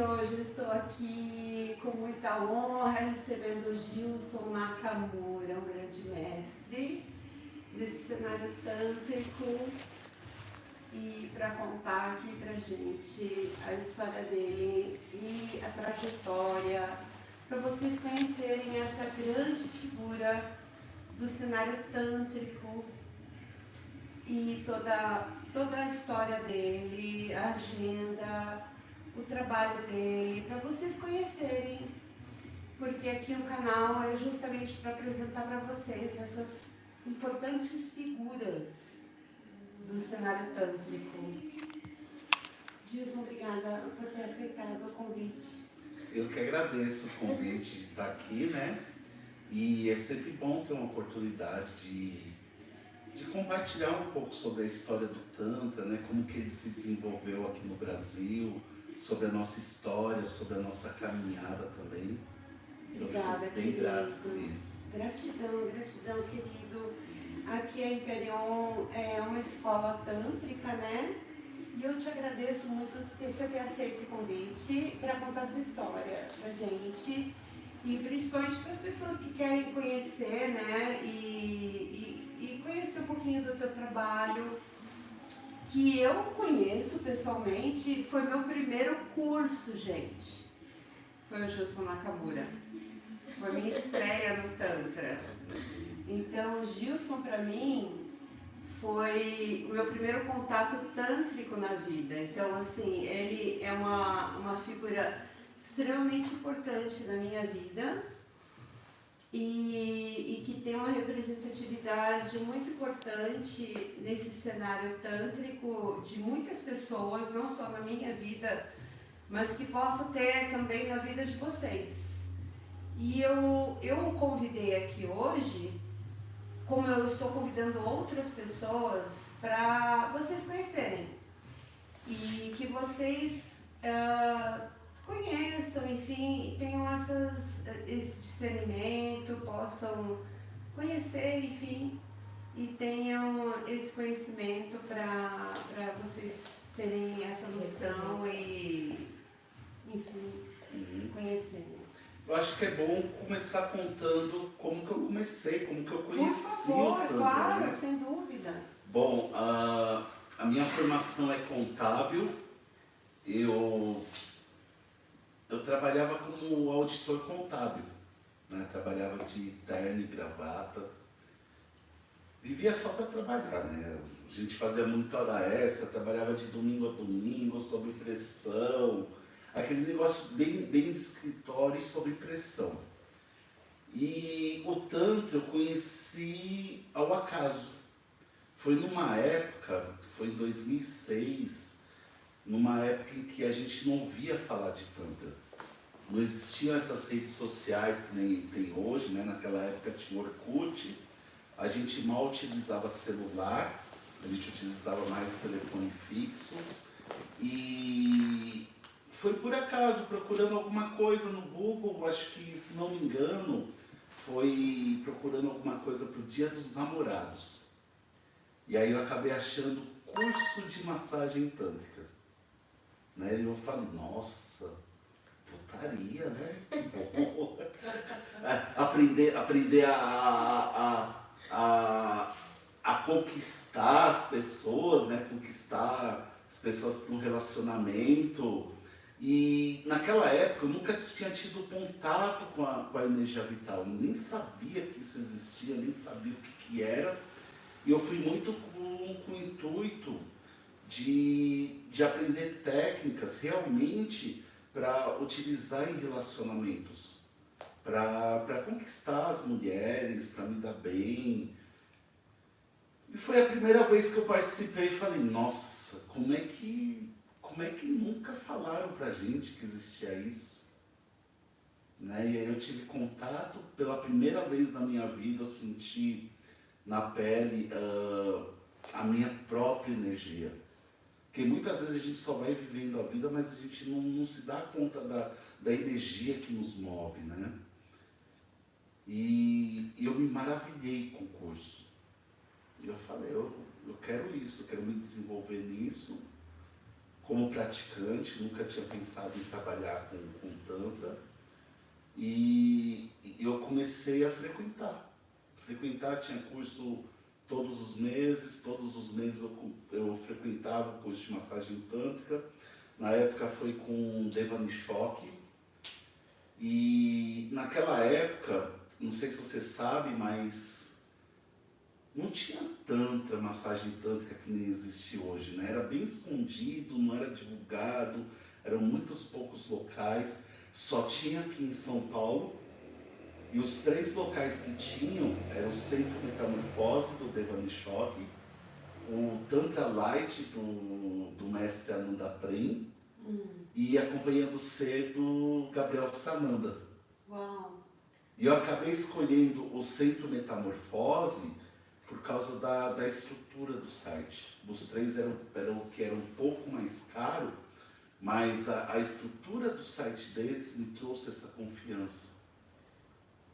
hoje eu estou aqui com muita honra recebendo o Gilson Nakamura, um grande mestre desse cenário tântrico, e para contar aqui pra gente a história dele e a trajetória, para vocês conhecerem essa grande figura do cenário tântrico e toda a história dele, a agenda, o trabalho dele, para vocês conhecerem, porque aqui no canal é justamente para apresentar para vocês essas importantes figuras do cenário tântrico. Gilson, obrigada por ter aceitado o convite. Eu que agradeço o convite de estar aqui, né? E é sempre bom ter uma oportunidade de compartilhar um pouco sobre a história do Tantra, né? Como que ele se desenvolveu aqui no Brasil, sobre a nossa história, sobre a nossa caminhada também. Obrigada, eu fico bem grato por isso. Gratidão, gratidão, querido. Aqui a Hyperion é uma escola tântrica, né? E eu te agradeço muito por você ter aceito o convite para contar a sua história pra gente. E principalmente para as pessoas que querem conhecer, né? E conhecer um pouquinho do teu trabalho, que eu conheço pessoalmente, foi meu primeiro curso, gente. Foi o Gilson Nakamura. Foi minha estreia no Tantra. Então, o Gilson, para mim, foi o meu primeiro contato tântrico na vida. Então, assim, ele é uma figura extremamente importante na minha vida e que tem uma representatividade muito importante nesse cenário tântrico de muitas pessoas, não só na minha vida, mas que possa ter também na vida de vocês. E eu o convidei aqui hoje, como eu estou convidando outras pessoas, para vocês conhecerem e que vocês conheçam, enfim, tenham esse discernimento, possam conhecer, enfim, e tenham esse conhecimento para vocês terem essa noção e, enfim, conhecerem. Eu acho que é bom começar contando como que eu comecei, como que eu conheci Por favor, o Tantra, claro, né? sem dúvida. Bom, a minha formação é contábil. Eu trabalhava como auditor contábil, né? Trabalhava de terno e gravata. Vivia só para trabalhar, né? A gente fazia muita hora extra, trabalhava de domingo a domingo, sob pressão. Aquele negócio bem de escritório e sob pressão. E o Tantra eu conheci ao acaso. Foi numa época, foi em 2006, numa época em que a gente não ouvia falar de Tantra. Não existiam essas redes sociais que nem tem hoje, né? Naquela época tinha Orkut, a gente mal utilizava celular, a gente utilizava mais telefone fixo. E foi por acaso, procurando alguma coisa no Google, acho que, se não me engano, foi procurando alguma coisa para o Dia dos Namorados. E aí eu acabei achando curso de massagem tântrica. Né? E eu falei, nossa, putaria, né? aprender a conquistar as pessoas, né? Conquistar as pessoas para um relacionamento. E naquela época eu nunca tinha tido contato com a energia vital, eu nem sabia que isso existia, nem sabia o que era. E eu fui muito com o intuito de aprender técnicas realmente para utilizar em relacionamentos, para conquistar as mulheres, para me dar bem. E foi a primeira vez que eu participei e falei, nossa, como é que nunca falaram pra gente que existia isso? Né? E aí eu tive contato, pela primeira vez na minha vida eu senti na pele a minha própria energia. Porque muitas vezes a gente só vai vivendo a vida, mas a gente não se dá conta da energia que nos move, né? E eu me maravilhei com o curso. E eu falei, eu quero isso, eu quero me desenvolver nisso. como praticante, nunca tinha pensado em trabalhar com Tantra. E eu comecei a frequentar. Tinha curso todos os meses eu frequentava o curso de massagem tântrica. Na época foi com Devani Choque. E naquela época, não sei se você sabe, mas não tinha tanta massagem tântrica que nem existe hoje, né? Era bem escondido, não era divulgado, eram muitos poucos locais, só tinha aqui em São Paulo, e os 3 locais que tinham eram o Centro Metamorfose do Devani Choque, o Tantra Light do mestre Ananda Prem, e a Companhia do Ser do Gabriel Sananda. Uau! E eu acabei escolhendo o Centro Metamorfose por causa da estrutura do site. Os 3 eram que era um pouco mais caro, mas a estrutura do site deles me trouxe essa confiança.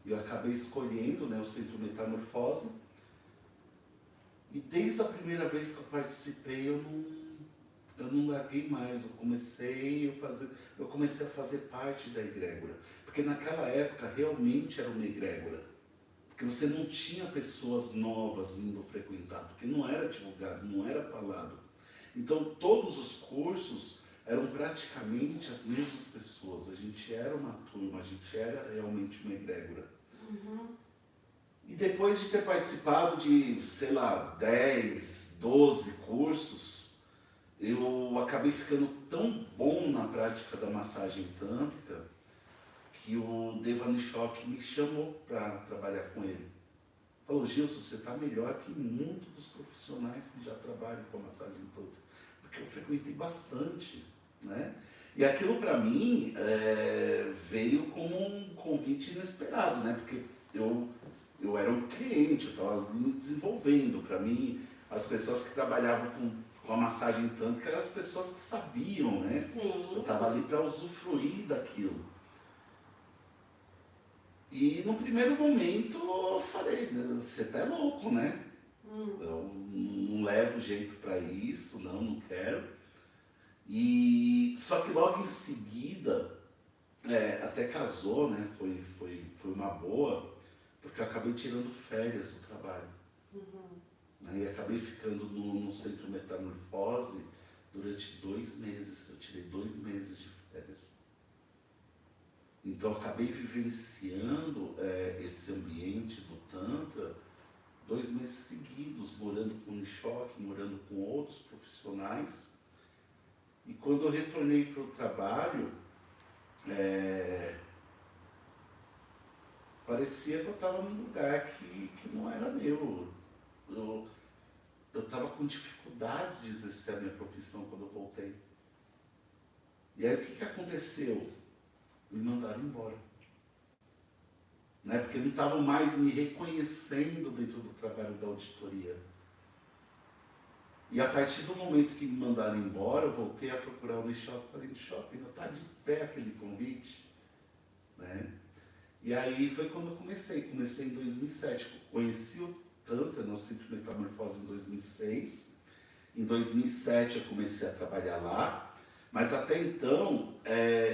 E eu acabei escolhendo, né, o Centro Metamorfose. E desde a primeira vez que eu participei, eu não larguei mais. Eu comecei a fazer parte da egrégora. Porque naquela época realmente era uma egrégora. Porque você não tinha pessoas novas vindo frequentar, porque não era divulgado, não era falado. Então todos os cursos eram praticamente as mesmas pessoas. A gente era uma turma, a gente era realmente uma egrégora. E depois de ter participado de, sei lá, 10, 12 cursos, eu acabei ficando tão bom na prática da massagem tântrica que o Devani Choque me chamou para trabalhar com ele. Falou: Gilson, você está melhor que muitos dos profissionais que já trabalham com a massagem tântrica, porque eu frequentei bastante, né? E aquilo para mim veio como um convite inesperado, né? Porque eu era um cliente, eu estava me desenvolvendo. Para mim, as pessoas que trabalhavam com a massagem tântrica eram as pessoas que sabiam, né? Sim. Eu estava ali para usufruir daquilo. E no primeiro momento eu falei: você tá louco, né? Eu não levo jeito para isso, não quero. E só que logo em seguida, até casou, né? Foi uma boa, porque eu acabei tirando férias do trabalho. Né? E acabei ficando no Centro Metamorfose durante 2 meses. Eu tirei 2 meses de férias. Então eu acabei vivenciando esse ambiente do Tantra 2 meses seguidos, morando com o Nishoque, morando com outros profissionais. E quando eu retornei para o trabalho, parecia que eu estava num lugar que não era meu. Eu estava com dificuldade de exercer a minha profissão quando eu voltei. E aí o que aconteceu? Me mandaram embora. Né? Porque não estavam mais me reconhecendo dentro do trabalho da auditoria. E a partir do momento que me mandaram embora, eu voltei a procurar o Nishoque. Falei: Nishoque, ainda está de pé aquele convite? Né? E aí foi quando eu comecei. Comecei em 2007. Conheci o Tantra, no Centro Metamorfose, em 2006. Em 2007 eu comecei a trabalhar lá. Mas até então,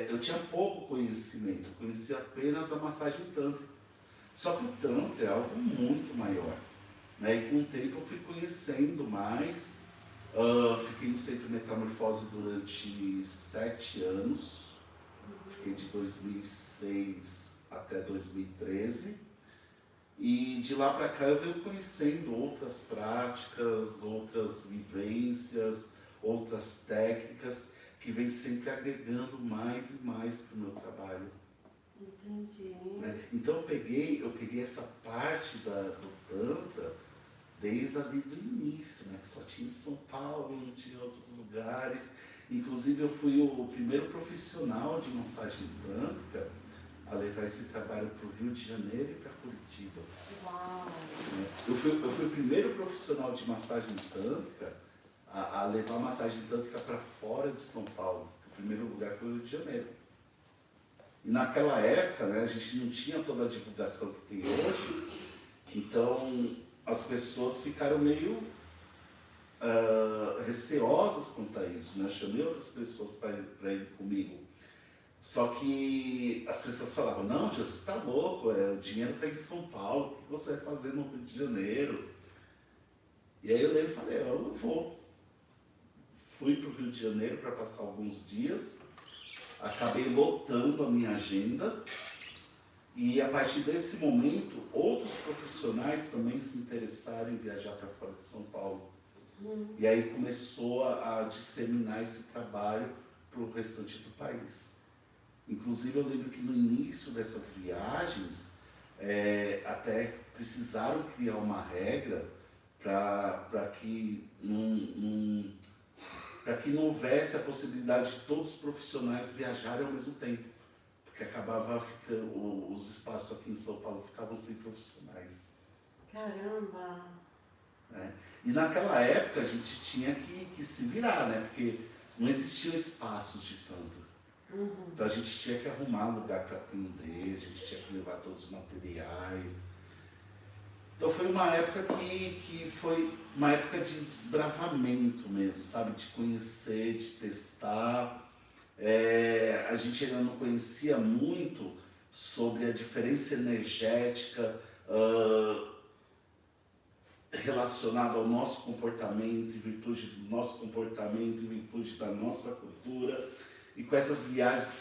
eu tinha pouco conhecimento. Eu conhecia apenas a massagem tântrica. Só que o Tantra é algo muito maior. Né? E com o tempo eu fui conhecendo mais. Fiquei no Centro Metamorfose durante 7 anos. Fiquei de 2006 até 2013. E de lá para cá eu venho conhecendo outras práticas, outras vivências, outras técnicas que vem sempre agregando mais e mais para o meu trabalho. Entendi. Né? Então eu peguei essa parte do Tantra desde ali do início, né? Que só tinha em São Paulo, não tinha em outros lugares. Inclusive eu fui o primeiro profissional de massagem tântrica a levar esse trabalho para o Rio de Janeiro e para Curitiba. Uau! Eu fui o primeiro profissional de massagem tântrica a levar a massagem tântrica para fora de São Paulo. O primeiro lugar foi o Rio de Janeiro. E naquela época, né, a gente não tinha toda a divulgação que tem hoje, então as pessoas ficaram meio receosas quanto a isso, né? Eu chamei outras pessoas para ir comigo. Só que as pessoas falavam, não, Gil, você tá louco, o dinheiro está em São Paulo, o que você vai fazer no Rio de Janeiro? E aí eu lembro e falei, eu vou. Fui para o Rio de Janeiro para passar alguns dias, acabei lotando a minha agenda, e a partir desse momento, outros profissionais também se interessaram em viajar para fora de São Paulo. E aí começou a disseminar esse trabalho para o restante do país. Inclusive eu lembro que no início dessas viagens, até precisaram criar uma regra para que não houvesse a possibilidade de todos os profissionais viajarem ao mesmo tempo. Porque acabava ficando, os espaços aqui em São Paulo ficavam sem profissionais. Caramba! E naquela época a gente tinha que se virar, né? Porque não existiam espaços de tanto. Então a gente tinha que arrumar lugar para atender, a gente tinha que levar todos os materiais. Então foi uma época que foi uma época de desbravamento mesmo, sabe? De conhecer, de testar. A gente ainda não conhecia muito sobre a diferença energética relacionada ao nosso comportamento, em virtude do nosso comportamento, em virtude da nossa cultura. E com essas viagens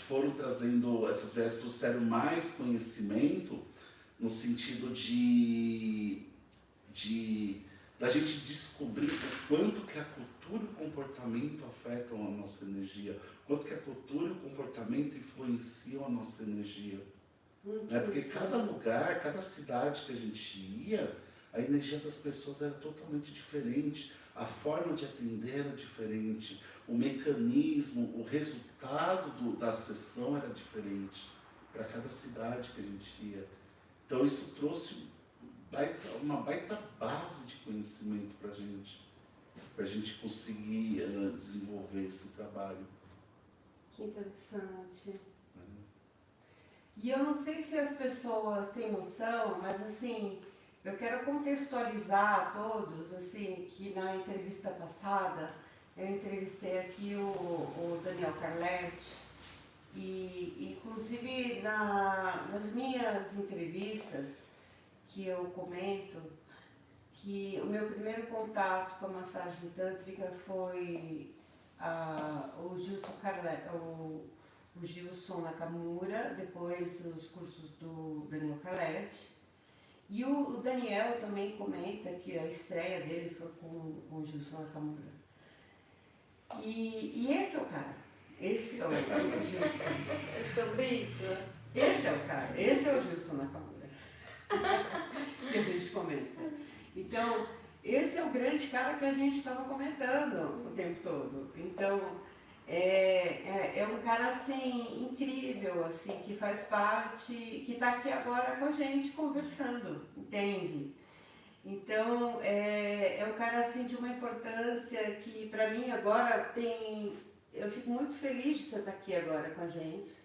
essas viagens trouxeram mais conhecimento no sentido da gente descobrir o quanto que a cultura e o comportamento afetam a nossa energia, quanto que a cultura e o comportamento influenciam a nossa energia. Porque cada lugar, cada cidade que a gente ia, a energia das pessoas era totalmente diferente, a forma de atender era diferente, o mecanismo, o resultado da sessão era diferente para cada cidade que a gente ia. Então isso trouxe uma baita base de conhecimento para a gente conseguir desenvolver esse trabalho. Que interessante. E eu não sei se as pessoas têm noção, mas assim, eu quero contextualizar a todos, assim, que na entrevista passada, eu entrevistei aqui o Daniel Carletti, e inclusive nas minhas entrevistas que eu comento, que o meu primeiro contato com a massagem tântrica foi o Gilson Nakamura, depois os cursos do Daniel Carletti. E o Daniel também comenta que a estreia dele foi com o Gilson Nakamura. E esse é o cara. Esse é o Gilson. É sobre isso. Esse é o cara. Esse é o Gilson Nakamura. Que a gente comenta. Então, esse é o grande cara que a gente estava comentando o tempo todo. Então, é um cara, assim, incrível, assim, que faz parte, que está aqui agora com a gente conversando, entende? Então, é um cara, assim, de uma importância que, para mim, agora tem... Eu fico muito feliz de você estar aqui agora com a gente.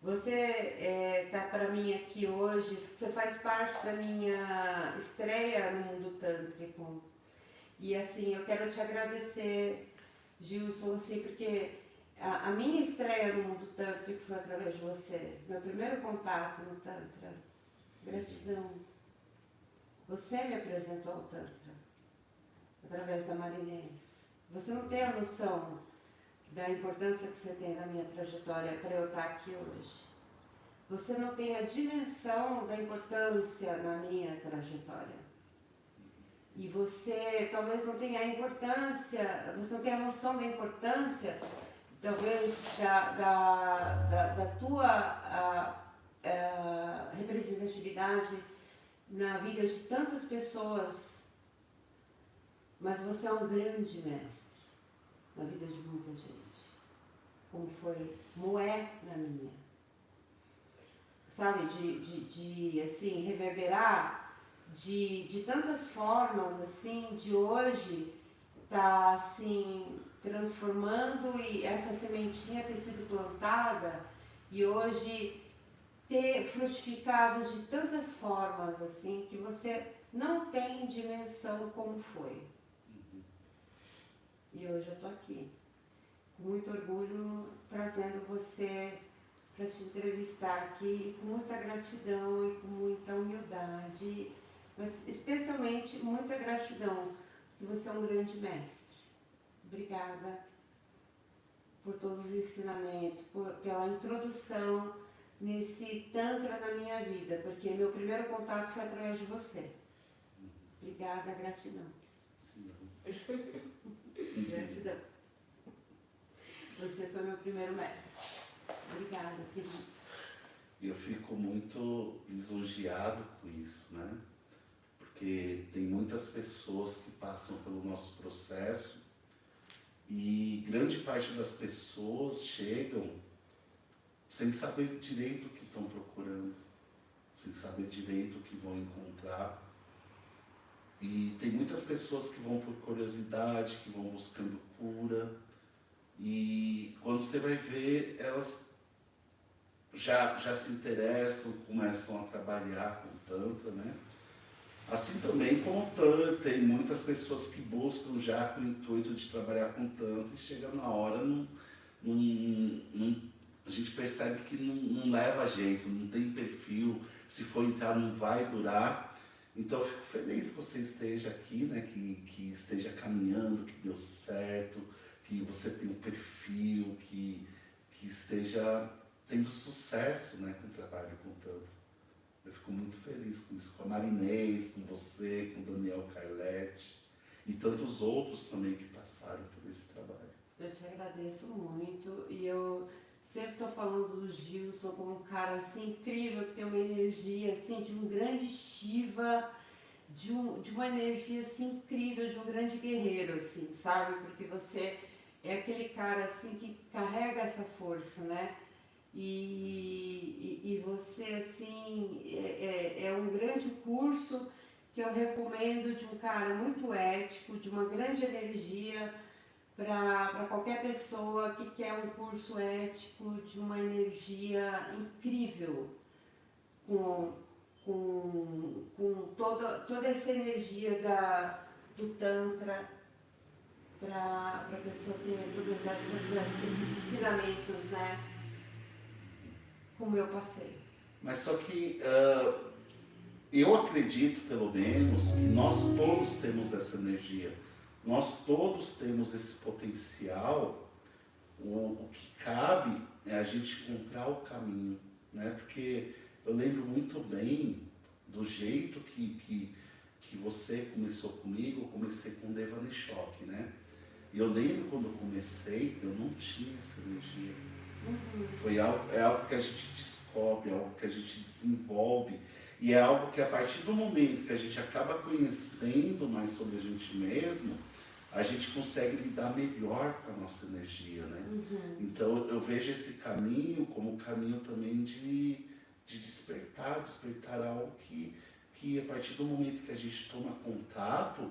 Você está para mim aqui hoje, você faz parte da minha estreia no mundo tântrico. E assim, eu quero te agradecer, Gilson, assim, porque a minha estreia no mundo tântrico foi através de você. Meu primeiro contato no Tantra. Gratidão. Você me apresentou ao Tantra, através da Marinês. Você não tem a noção da importância que você tem na minha trajetória para eu estar aqui hoje. Você não tem a dimensão da importância na minha trajetória. E você talvez não tenha a importância, você não tenha a noção da importância, talvez, da tua representatividade na vida de tantas pessoas. Mas você é um grande mestre na vida de muita gente. Como é na minha. Sabe, de assim, reverberar de tantas formas, assim, de hoje tá, assim, transformando e essa sementinha ter sido plantada e hoje ter frutificado de tantas formas, assim, que você não tem dimensão como foi. E hoje eu estou aqui, com muito orgulho, trazendo você para te entrevistar aqui, com muita gratidão e com muita humildade, mas especialmente muita gratidão, porque você é um grande mestre. Obrigada por todos os ensinamentos, pela introdução nesse Tantra na minha vida, porque meu primeiro contato foi através de você. Obrigada, gratidão. Gratidão. Você foi meu primeiro mestre. Obrigada, querido. Eu fico muito lisonjeado com isso, né? Porque tem muitas pessoas que passam pelo nosso processo e grande parte das pessoas chegam sem saber direito o que estão procurando, sem saber direito o que vão encontrar. E tem muitas pessoas que vão por curiosidade, que vão buscando cura, e quando você vai ver, elas já se interessam, começam a trabalhar com o Tantra, né? Assim também como o Tantra, tem muitas pessoas que buscam já com o intuito de trabalhar com o Tantra e chega na hora, a gente percebe que não leva jeito, não tem perfil, se for entrar não vai durar. Então eu fico feliz que você esteja aqui, né? Que esteja caminhando, que deu certo, que você tem um perfil, que esteja tendo sucesso, né, com o trabalho com o Tantra. Eu fico muito feliz com isso, com a Marinês, com você, com o Daniel Carletti e tantos outros também que passaram por esse trabalho. Eu te agradeço muito e eu sempre estou falando do Gilson como um cara assim incrível, que tem uma energia assim de um grande Shiva, de uma energia assim incrível, de um grande guerreiro, assim, sabe? Porque você é aquele cara assim que carrega essa força, né? E você assim é um grande curso que eu recomendo, de um cara muito ético, de uma grande energia, para qualquer pessoa que quer um curso ético, de uma energia incrível, com toda essa energia do Tantra, para a pessoa ter todos esses ensinamentos, né? Como eu passei. Mas só que eu acredito, pelo menos, que nós todos temos essa energia. Nós todos temos esse potencial. O que cabe é a gente encontrar o caminho, né? Porque eu lembro muito bem do jeito que você começou comigo. Eu comecei com o Devani Choque, né? E eu lembro quando eu comecei, eu não tinha essa energia. É algo que a gente descobre, é algo que a gente desenvolve. E é algo que a partir do momento que a gente acaba conhecendo mais sobre a gente mesmo, a gente consegue lidar melhor com a nossa energia, né? Então eu vejo esse caminho como um caminho também de despertar algo que a partir do momento que a gente toma contato,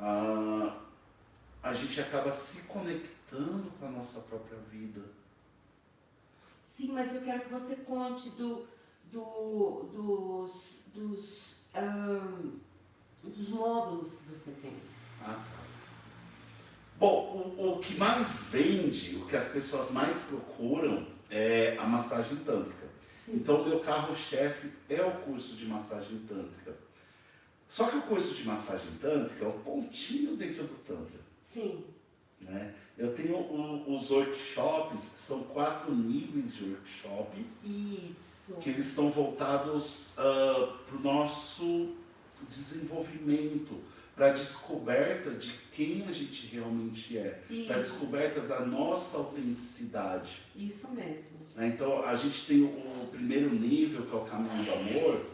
a gente acaba se conectando com a nossa própria vida. Sim, mas eu quero que você conte dos módulos que você tem. Ah, tá. Bom, o que mais vende, o que as pessoas mais procuram é a massagem tântrica. Sim. Então, o meu carro-chefe é o curso de massagem tântrica. Só que o curso de massagem tântrica é um pontinho dentro do Tantra. Sim. Né? Eu tenho os workshops, que são 4 níveis de workshop. Isso. Que eles são voltados para o nosso desenvolvimento, para a descoberta de quem a gente realmente é, para a descoberta da nossa autenticidade. Isso mesmo. Então, a gente tem o primeiro nível, que é o Caminho do Amor,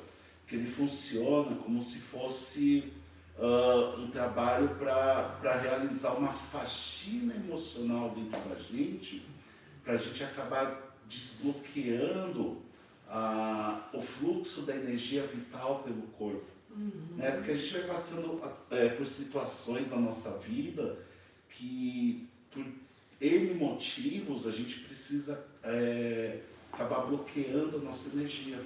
que ele funciona como se fosse um trabalho para realizar uma faxina emocional dentro da gente, para a gente acabar desbloqueando o fluxo da energia vital pelo corpo. Né? Porque a gente vai passando por situações na nossa vida que, por N motivos, a gente precisa acabar bloqueando a nossa energia.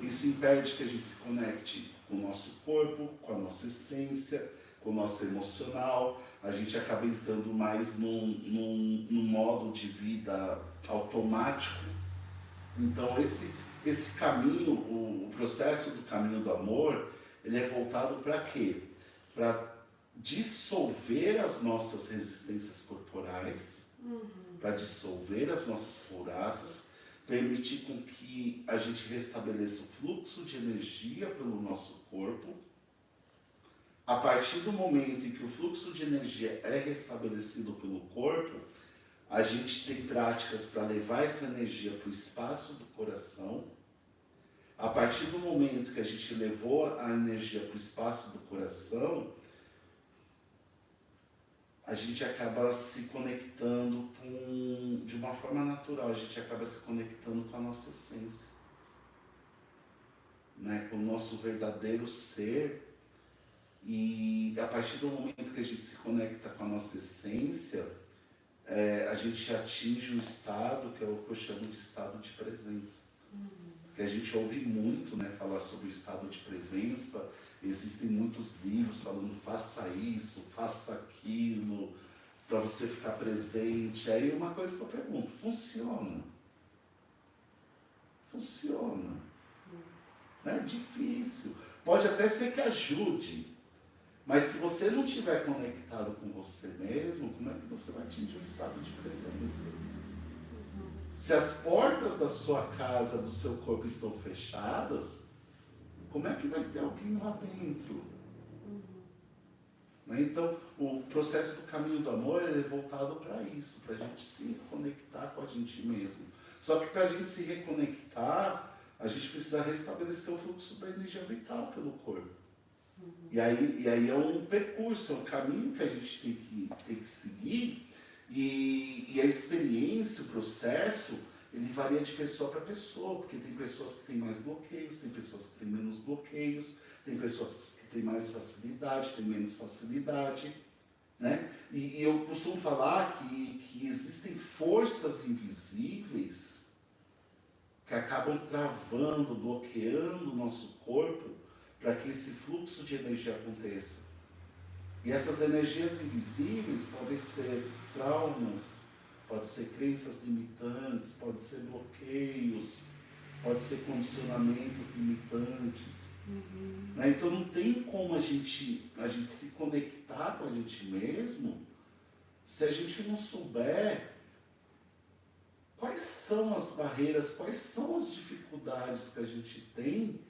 Isso impede que a gente se conecte com o nosso corpo, com a nossa essência, com o nosso emocional, a gente acaba entrando mais num modo de vida automático. Então esse caminho, o processo do caminho do amor, ele é voltado para quê? Para dissolver as nossas resistências corporais, para dissolver as nossas couraças, permitir com que a gente restabeleça o fluxo de energia pelo nosso corpo. A partir do momento em que o fluxo de energia é restabelecido pelo corpo, a gente tem práticas para levar essa energia para o espaço do coração. A partir do momento que a gente levou a energia para o espaço do coração, a gente acaba se conectando de uma forma natural, a gente acaba se conectando com a nossa essência, né? Com o nosso verdadeiro ser. E a partir do momento que a gente se conecta com a nossa essência, a gente atinge um estado que é o que eu chamo de estado de presença. Que a gente ouve muito, né, falar sobre o estado de presença. Existem muitos livros falando faça isso, faça aquilo, para você ficar presente. Aí uma coisa que eu pergunto, funciona? Funciona. Não é difícil. Pode até ser que ajude, mas se você não estiver conectado com você mesmo, como é que você vai atingir um estado de presença? Se as portas da sua casa, do seu corpo estão fechadas, como é que vai ter alguém lá dentro? Né? Então, o processo do caminho do amor é voltado para isso, para a gente se conectar com a gente mesmo. Só que para a gente se reconectar, a gente precisa restabelecer o fluxo da energia vital pelo corpo. E aí é um percurso, é um caminho que a gente tem que seguir, e a experiência, o processo, ele varia de pessoa para pessoa, porque tem pessoas que têm mais bloqueios, tem pessoas que têm menos bloqueios, tem pessoas que têm mais facilidade, têm menos facilidade, né? E eu costumo falar que existem forças invisíveis que acabam travando, bloqueando o nosso corpo para que esse fluxo de energia aconteça. E essas energias invisíveis podem ser traumas, pode ser crenças limitantes, pode ser bloqueios, pode ser condicionamentos limitantes. Né? Então não tem como a gente se conectar com a gente mesmo se a gente não souber quais são as barreiras, quais são as dificuldades que a gente tem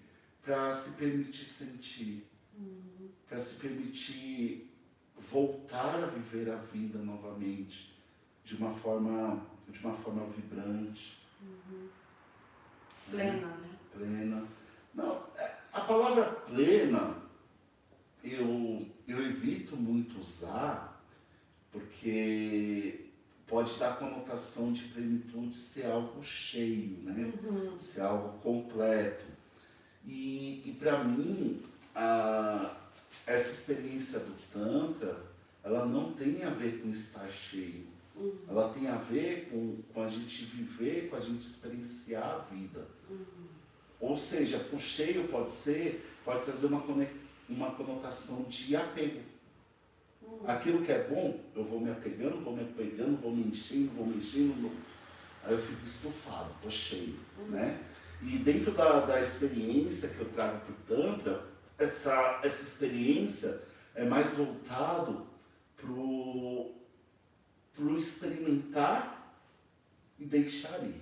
para se permitir sentir, para se permitir voltar a viver a vida novamente de uma forma vibrante. Plena, né? Plena. Não, a palavra plena eu evito muito usar, porque pode dar a conotação de plenitude ser algo cheio, né? Ser algo completo. E para mim, essa experiência do Tantra, ela não tem a ver com estar cheio. Ela tem a ver com a gente viver, com a gente experienciar a vida. Ou seja, o cheio pode trazer uma conotação de apego. Aquilo que é bom, eu vou me apegando, vou me enchendo, aí eu fico estufado, estou cheio, né? E dentro da experiência que eu trago para o Tantra, essa experiência é mais voltado pro experimentar e deixar ir.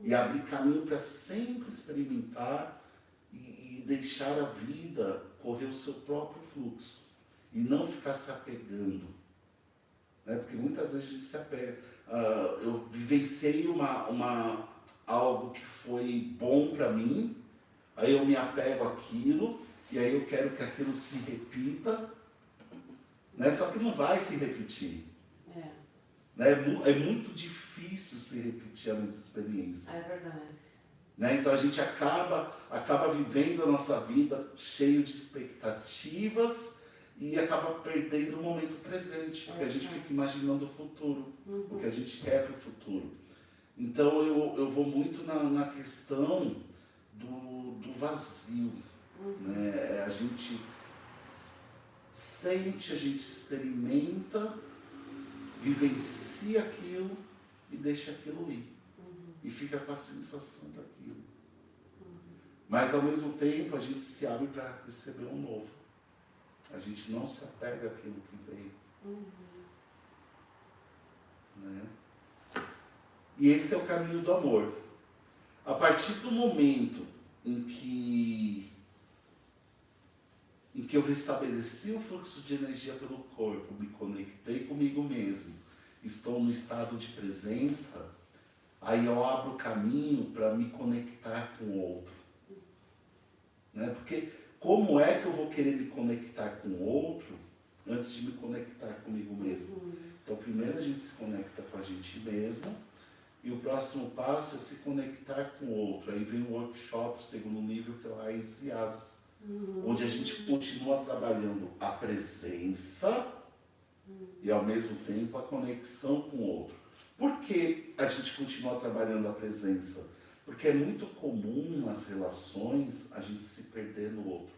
E abrir caminho para sempre experimentar e deixar a vida correr o seu próprio fluxo. E não ficar se apegando. Né? Porque muitas vezes a gente se apega. Eu vivenciei algo que foi bom para mim, aí eu me apego àquilo, e aí eu quero que aquilo se repita, né? Só que não vai se repetir. Né? É muito difícil se repetir a mesma experiência. É verdade. Né? Então a gente acaba vivendo a nossa vida cheio de expectativas e acaba perdendo o momento presente, porque a gente fica imaginando o futuro, o que a gente quer para o futuro. Então eu vou muito na questão do vazio. Né? A gente sente, a gente experimenta, vivencia aquilo e deixa aquilo ir. E fica com a sensação daquilo. Mas ao mesmo tempo a gente se abre para receber um novo. A gente não se apega àquilo que veio. Né? E esse é o caminho do amor. A partir do momento em que eu restabeleci o fluxo de energia pelo corpo, me conectei comigo mesmo, estou no estado de presença, aí eu abro o caminho para me conectar com o outro. Né? Porque como é que eu vou querer me conectar com o outro antes de me conectar comigo mesmo? Então primeiro a gente se conecta com a gente mesmo e o próximo passo é se conectar com o outro. Aí vem o workshop, o segundo nível, que é o Raízes e Asas, onde a gente continua trabalhando a presença e ao mesmo tempo a conexão com o outro. Por que a gente continua trabalhando a presença? Porque é muito comum nas relações a gente se perder no outro.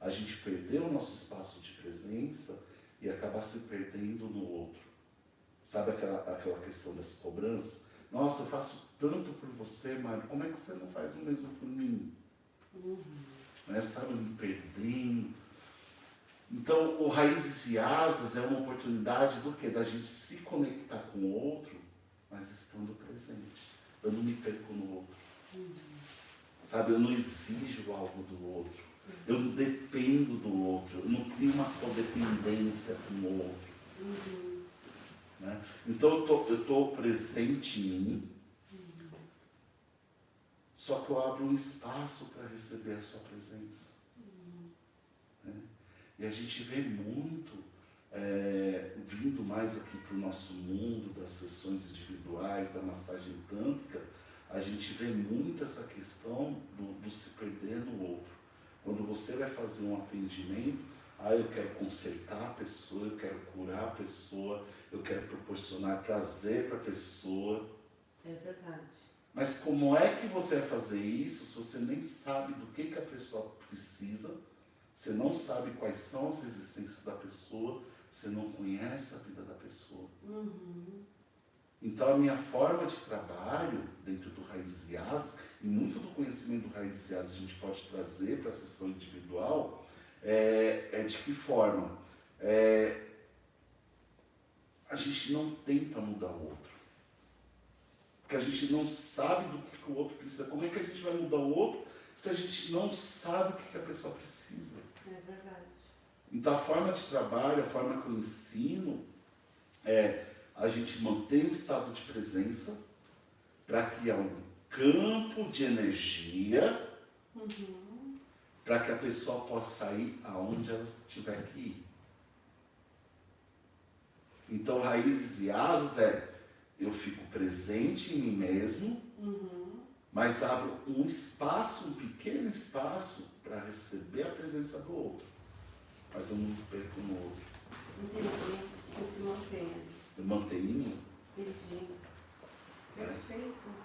A gente perder o nosso espaço de presença e acabar se perdendo no outro. Sabe aquela questão das cobranças? Nossa, eu faço tanto por você, Mário, como é que você não faz o mesmo por mim? Né? Sabe, me perdendo. Então, o Raízes e Asas é uma oportunidade do quê? Da gente se conectar com o outro, mas estando presente. Eu não me perco no outro. Sabe, eu não exijo algo do outro. Eu não dependo do outro. Eu não crio uma codependência com o outro. Né? Então eu estou presente em mim, só que eu abro um espaço para receber a sua presença. Né? E a gente vê muito, vindo mais aqui para o nosso mundo, das sessões individuais, da massagem tântrica, a gente vê muito essa questão do se perder no outro. Quando você vai fazer um atendimento, eu quero consertar a pessoa, eu quero curar a pessoa, eu quero proporcionar prazer para a pessoa. É verdade. Mas como é que você vai fazer isso se você nem sabe do que a pessoa precisa, você não sabe quais são as resistências da pessoa, você não conhece a vida da pessoa? Então a minha forma de trabalho dentro do Raízes e Asas, e muito do conhecimento do Raízes e Asas a gente pode trazer para a sessão individual, é de que forma? A gente não tenta mudar o outro. Porque a gente não sabe do que o outro precisa. Como é que a gente vai mudar o outro se a gente não sabe o que a pessoa precisa? É verdade. Então a forma de trabalho, a forma que eu ensino a gente manter um estado de presença para criar um campo de energia para que a pessoa possa ir aonde ela tiver que ir. Então, Raízes e Asas eu fico presente em mim mesmo, mas abro um espaço, um pequeno espaço para receber a presença do outro. Mas eu não me perco no outro. Entendi. Você se mantém. Eu mantenho em mim. Entendi. Perfeito.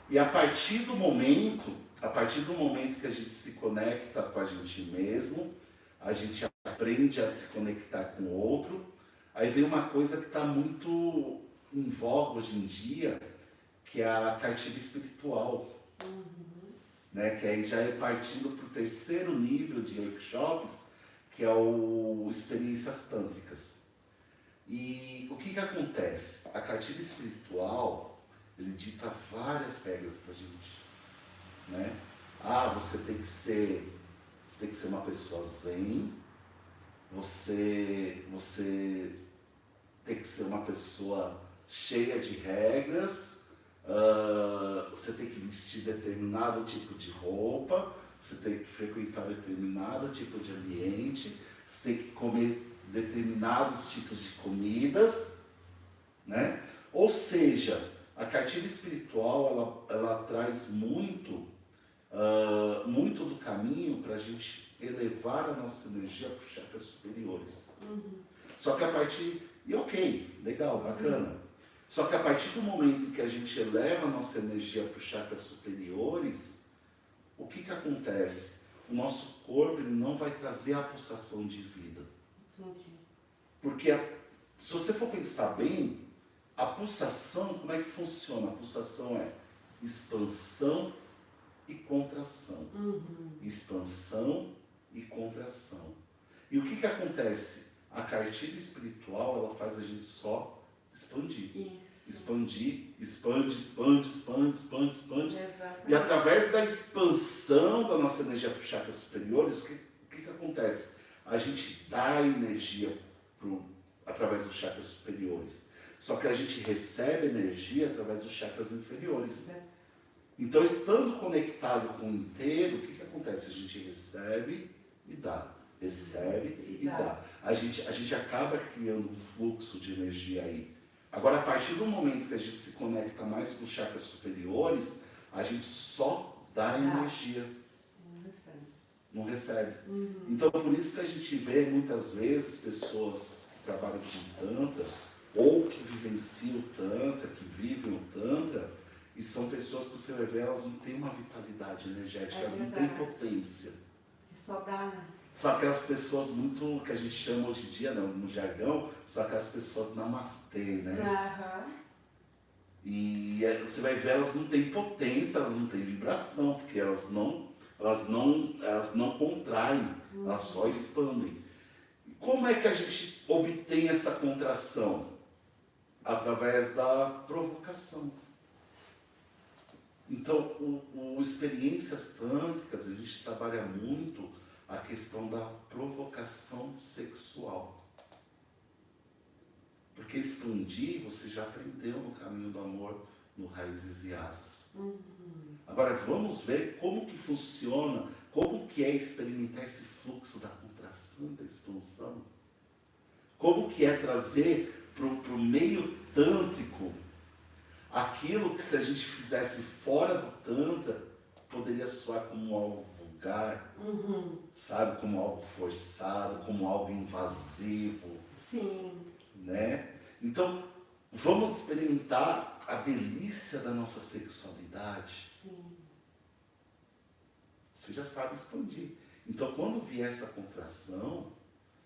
E a partir do momento que a gente se conecta com a gente mesmo, a gente aprende a se conectar com o outro, aí vem uma coisa que está muito em voga hoje em dia, que é a cartilha espiritual. Né? Que aí já é partindo para o terceiro nível de workshops, que é o Experiências Tântricas. E o que acontece? A cartilha espiritual, ele dita várias regras para a gente. Né? Você tem que ser uma pessoa zen, você tem que ser uma pessoa cheia de regras, você tem que vestir determinado tipo de roupa, você tem que frequentar determinado tipo de ambiente, você tem que comer determinados tipos de comidas, né? Ou seja, a cartilha espiritual ela traz muito do caminho para a gente elevar a nossa energia para os chakras superiores. Só que a partir... E ok, legal, bacana. Só que a partir do momento que a gente eleva a nossa energia para os chakras superiores, o que acontece? O nosso corpo ele não vai trazer a pulsação de vida. Entendi. Porque se você for pensar bem, a pulsação, como é que funciona? A pulsação é expansão e contração. Expansão e contração. E o que que acontece? A cartilha espiritual, ela faz a gente só expandir. Isso. Expandir, expande, expande, expande, expande, expande. Exatamente. E através da expansão da nossa energia para os chakras superiores, o que acontece? A gente dá energia através dos chakras superiores. Só que a gente recebe energia através dos chakras inferiores. Então, estando conectado com o inteiro, o que acontece? A gente recebe e dá. Recebe e dá. A gente acaba criando um fluxo de energia aí. Agora, a partir do momento que a gente se conecta mais com os chakras superiores, a gente só dá energia. Não recebe. Então, por isso que a gente vê muitas vezes pessoas que trabalham com Tantra, ou que vivenciam o Tantra, que vivem o Tantra, e são pessoas que você vai ver, elas não têm uma vitalidade energética, elas não têm potência. Que só dá, né? São aquelas pessoas muito, que a gente chama hoje em dia, no jargão, são aquelas pessoas namastê, né? E você vai ver, elas não têm potência, elas não têm vibração, porque elas não contraem, elas só expandem. Como é que a gente obtém essa contração? Através da provocação. Então, experiências tântricas, a gente trabalha muito a questão da provocação sexual. Porque expandir, você já aprendeu no caminho do amor, no Raízes e Asas. Agora, vamos ver como que funciona, como que é experimentar esse fluxo da contração, da expansão. Como que é trazer para o meio tântrico aquilo que, se a gente fizesse fora do Tantra, poderia soar como algo vulgar, sabe? Como algo forçado, como algo invasivo. Sim. Né? Então, vamos experimentar a delícia da nossa sexualidade. Sim. Você já sabe expandir. Então, quando vier essa contração,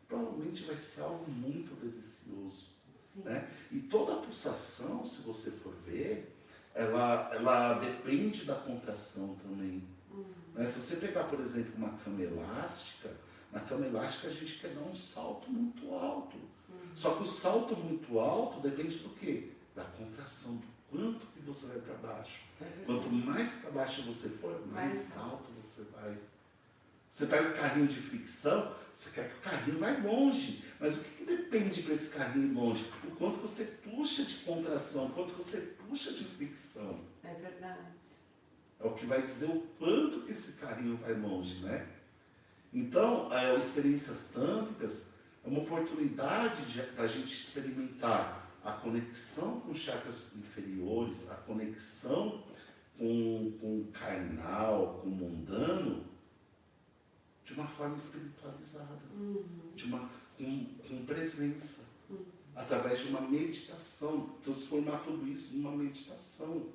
provavelmente vai ser algo muito delicioso. Né? E toda a pulsação, se você for ver, ela depende da contração também. Né? Se você pegar, por exemplo, uma cama elástica, na cama elástica a gente quer dar um salto muito alto. Só que o salto muito alto depende do quê? Da contração, do quanto que você vai para baixo. Quanto mais para baixo você for, mais alto você vai. Você pega o carrinho de fricção, você quer que o carrinho vá longe. Mas o que depende para esse carrinho ir longe? O quanto você puxa de contração, o quanto você puxa de fricção. É verdade. É o que vai dizer o quanto que esse carrinho vai longe, né? Então, experiências tântricas é uma oportunidade da gente experimentar a conexão com os chakras inferiores, a conexão com o carnal, com o mundano, de uma forma espiritualizada, com presença, através de uma meditação, transformar tudo isso numa meditação.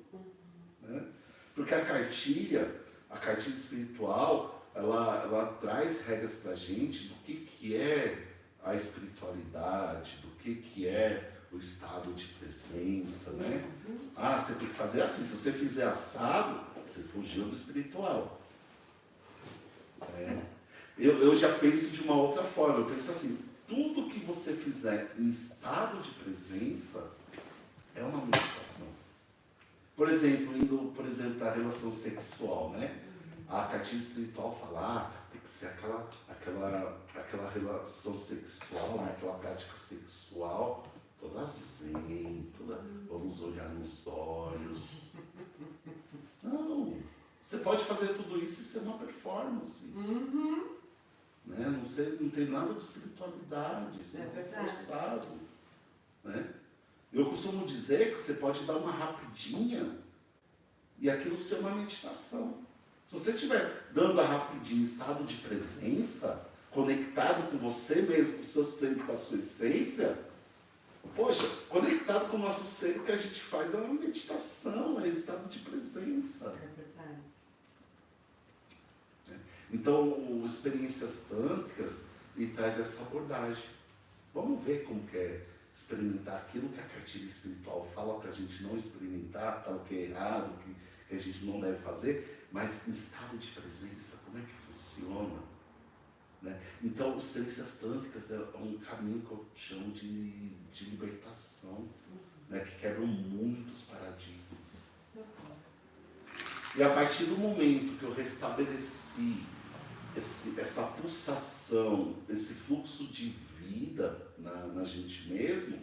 Né? Porque a cartilha espiritual, ela traz regras para a gente do que é a espiritualidade, do que é o estado de presença, né? Ah, você tem que fazer assim, se você fizer assado, você fugiu do espiritual. Eu já penso de uma outra forma, eu penso assim, tudo que você fizer em estado de presença é uma meditação. Por exemplo, indo para a relação sexual, né? A cartilha espiritual fala, tem que ser aquela relação sexual, né? Aquela prática sexual toda zen, vamos olhar nos olhos. Não, você pode fazer tudo isso e ser uma performance. Né? Não tem nada de espiritualidade, isso é forçado. Né? Eu costumo dizer que você pode dar uma rapidinha e aquilo ser uma meditação. Se você estiver dando a rapidinha em estado de presença, conectado com você mesmo, com o seu ser, com a sua essência, poxa, conectado com o nosso ser, o que a gente faz é uma meditação, é estado de presença. É verdade. Então, experiências tântricas lhe traz essa abordagem. Vamos ver como que é experimentar aquilo que a cartilha espiritual fala para a gente não experimentar, fala que é errado, que a gente não deve fazer, mas em estado de presença, como é que funciona? Né? Então, experiências tântricas é um caminho que eu chamo de libertação, né? Que quebram muitos paradigmas. E a partir do momento que eu restabeleci essa pulsação, esse fluxo de vida na gente mesmo,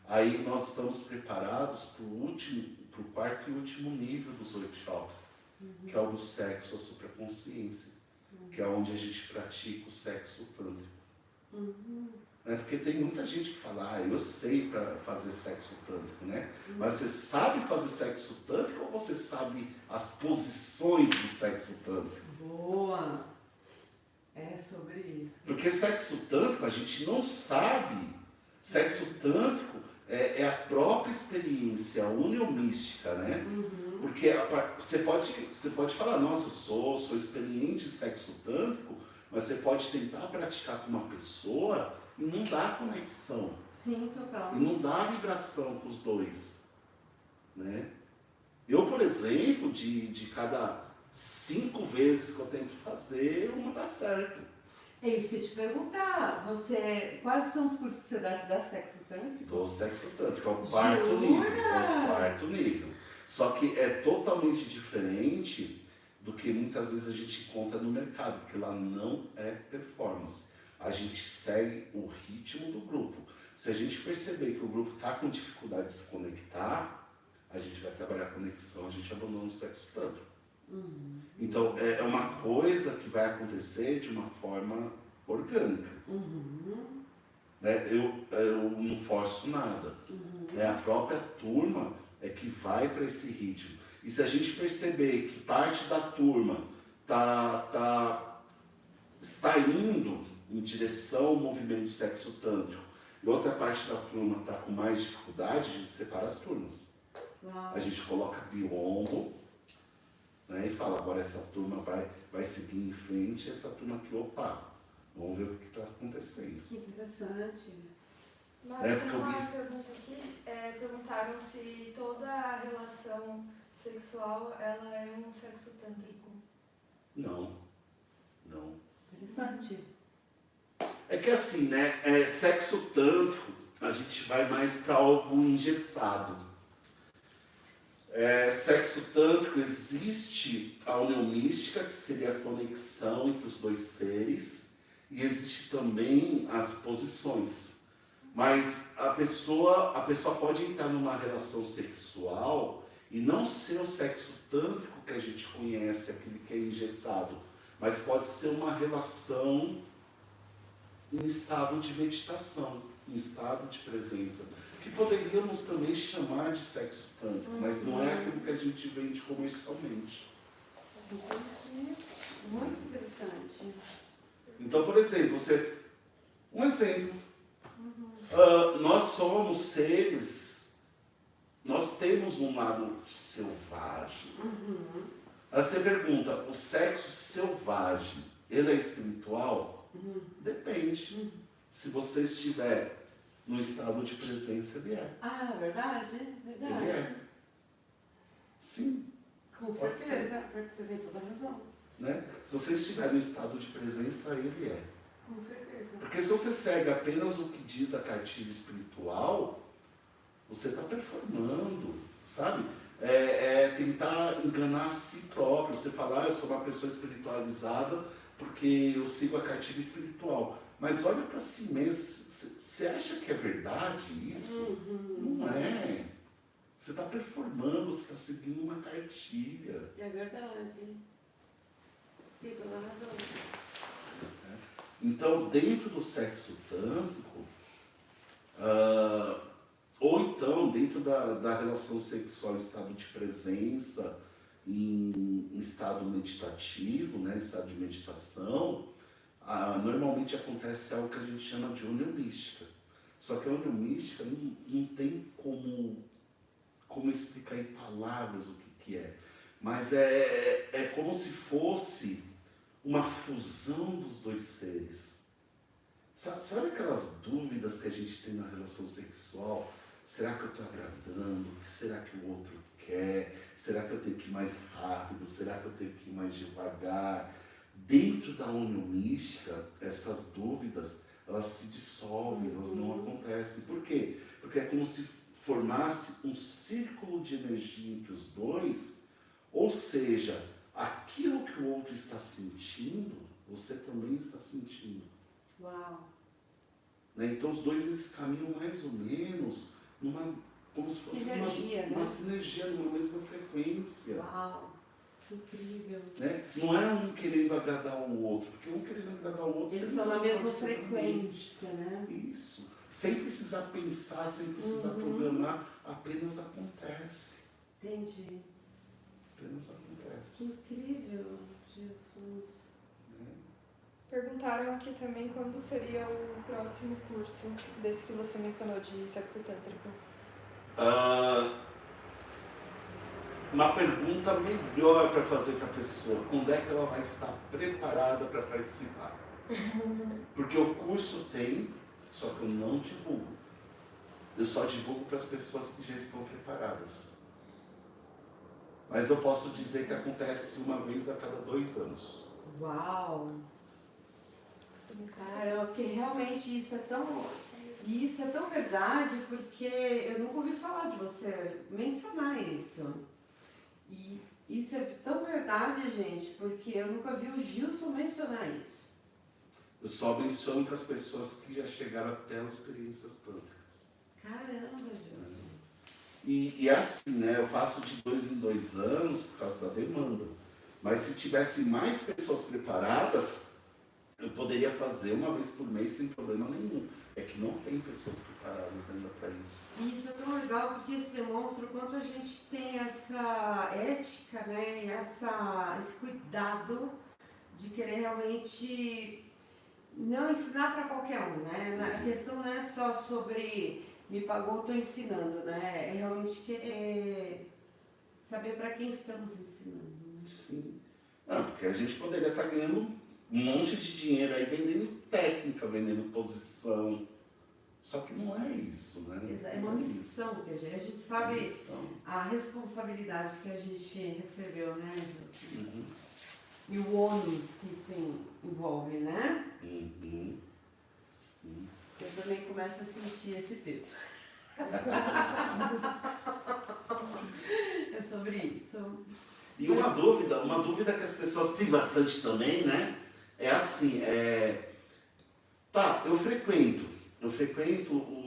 aí nós estamos preparados para o quarto e último nível dos workshops, que é o do sexo, a supraconsciência, que é onde a gente pratica o sexo tântrico. Porque tem muita gente que fala, eu sei para fazer sexo tântrico, né? Mas você sabe fazer sexo tântrico ou você sabe as posições do sexo tântrico? Boa! É sobre isso. Porque sexo tântrico a gente não sabe. Sexo tântrico é a própria experiência uniomística, né? Porque você pode falar, nossa, eu sou experiente em sexo tântrico, mas você pode tentar praticar com uma pessoa e não dá conexão. Sim, total. E não dá vibração com os dois. Né? Eu, por exemplo, de cada 5 vezes que eu tento fazer, uma dá certo. É isso que eu ia te perguntar. Quais são os cursos que você dá? Você dá sexo tântrico? Do sexo tântrico, é o quarto nível. É o quarto nível. Só que é totalmente diferente do que muitas vezes a gente encontra no mercado, porque lá não é performance. A gente segue o ritmo do grupo. Se a gente perceber que o grupo está com dificuldade de se conectar, a gente vai trabalhar a conexão, a gente abandona o sexo tântrico. Então, é uma coisa que vai acontecer de uma forma orgânica. Né? Eu não forço nada. A própria turma é que vai para esse ritmo. E se a gente perceber que parte da turma está indo em direção ao movimento sexo tântrico e outra parte da turma está com mais dificuldade, a gente separa as turmas. A gente coloca biombo, né, e fala, agora essa turma vai seguir em frente, essa turma aqui, opa, vamos ver o que está acontecendo. Que interessante. Mas tem uma pergunta aqui, perguntaram se toda a relação sexual ela é um sexo tântrico. Não. Interessante. É que assim, né, sexo tântrico, a gente vai mais para algo engessado. Sexo tântrico, existe a união mística, que seria a conexão entre os dois seres, e existe também as posições. Mas a pessoa pode entrar numa relação sexual e não ser o sexo tântrico que a gente conhece, aquele que é engessado, mas pode ser uma relação em estado de meditação, em estado de presença, que poderíamos também chamar de sexo tântrico, mas não é aquilo que a gente vende comercialmente. Muito interessante. Então, por exemplo, um exemplo, nós somos seres, nós temos um lado selvagem. Aí você pergunta, o sexo selvagem, ele é espiritual? Depende. Se você estiver no estado de presença, ele é. Ah, verdade? Verdade. Ele é. Sim. Com Pode certeza, você tem toda a razão. Né? Se você estiver no estado de presença, ele é. Com certeza. Porque se você segue apenas o que diz a cartilha espiritual, você está performando, sabe? Tentar enganar a si próprio. Você falar, eu sou uma pessoa espiritualizada porque eu sigo a cartilha espiritual. Mas olha para si mesmo, você acha que é verdade isso? Não é. Você está performando, você está seguindo uma cartilha. É verdade. Tem toda a razão. Então, dentro do sexo tântrico, ou então dentro da relação sexual em estado de presença, em estado meditativo, né, em estado de meditação, normalmente acontece algo que a gente chama de união mística. Só que a união mística não tem como explicar em palavras o que é. Mas é como se fosse uma fusão dos dois seres. Sabe aquelas dúvidas que a gente tem na relação sexual? Será que eu estou agradando? O que será que o outro quer? Será que eu tenho que ir mais rápido? Será que eu tenho que ir mais devagar? Dentro da união mística, essas dúvidas, elas se dissolvem, elas não acontecem. Por quê? Porque é como se formasse um círculo de energia entre os dois, ou seja, aquilo que o outro está sentindo, você também está sentindo. Uau! Né? Então os dois eles caminham mais ou menos como se fosse sinergia, uma sinergia, numa mesma frequência. Uau! Incrível! Né? Não é um querendo agradar o outro, porque um querendo agradar o outro... Eles estão na mesma frequência, né? Isso. Sem precisar pensar, sem precisar programar, apenas acontece. Entendi. Apenas acontece. Que incrível, Jesus. Perguntaram aqui também quando seria o próximo curso desse que você mencionou de sexo tântrico. Uma pergunta melhor para fazer para a pessoa: quando é que ela vai estar preparada para participar? Porque o curso tem, só que eu não divulgo. Eu só divulgo para as pessoas que já estão preparadas. Mas eu posso dizer que acontece uma vez a cada 2 anos. Uau! Caramba, porque realmente isso é tão verdade, porque eu nunca ouvi falar de você mencionar isso. E isso é tão verdade, gente, porque eu nunca vi o Gilson mencionar isso. Eu só menciono para as pessoas que já chegaram até as experiências tântricas. Caramba, Gilson. E é assim, né? Eu faço de 2 em 2 anos por causa da demanda. Mas se tivesse mais pessoas preparadas, eu poderia fazer uma vez por mês sem problema nenhum. É que não tem pessoas preparadas ainda para isso. E isso é tão legal porque isso demonstra o quanto a gente tem essa ética, né? E esse cuidado de querer realmente não ensinar para qualquer um, né? A questão não é só sobre me pagou, estou ensinando, né? É realmente querer saber para quem estamos ensinando. Né? Sim. Não, porque a gente poderia estar ganhando um monte de dinheiro aí vendendo técnica, vendendo posição. Só que não é isso, né? É uma missão que a gente sabe a responsabilidade que a gente recebeu, né, Gilson? Uhum. E o ônus que isso envolve, né? Uhum. Sim. Eu também começo a sentir esse peso. É sobre isso. E uma dúvida que as pessoas têm bastante também, né? É assim, tá, eu frequento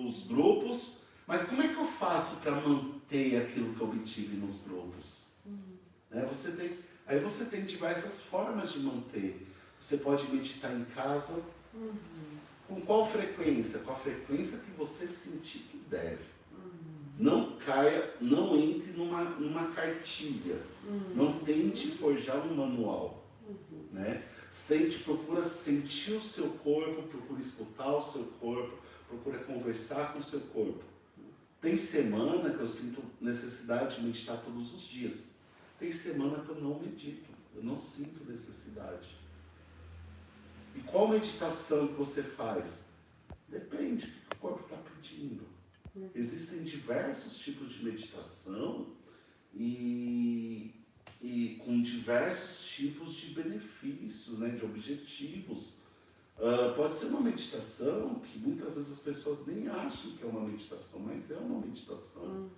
os grupos, mas como é que eu faço para manter aquilo que eu obtive nos grupos? Né? Aí você tem diversas formas de manter. Você pode meditar em casa. Com qual frequência? Com a frequência que você sentir que deve. Não caia, não entre numa cartilha. Não tente forjar um manual. Né? Procura sentir o seu corpo, procura escutar o seu corpo, procura conversar com o seu corpo. Tem semana que eu sinto necessidade de meditar todos os dias. Tem semana que eu não medito, eu não sinto necessidade. E qual meditação que você faz? Depende do que o corpo está pedindo. Existem diversos tipos de meditação e com diversos tipos de benefícios, né, de objetivos. Pode ser uma meditação que muitas vezes as pessoas nem acham que é uma meditação, mas é uma meditação.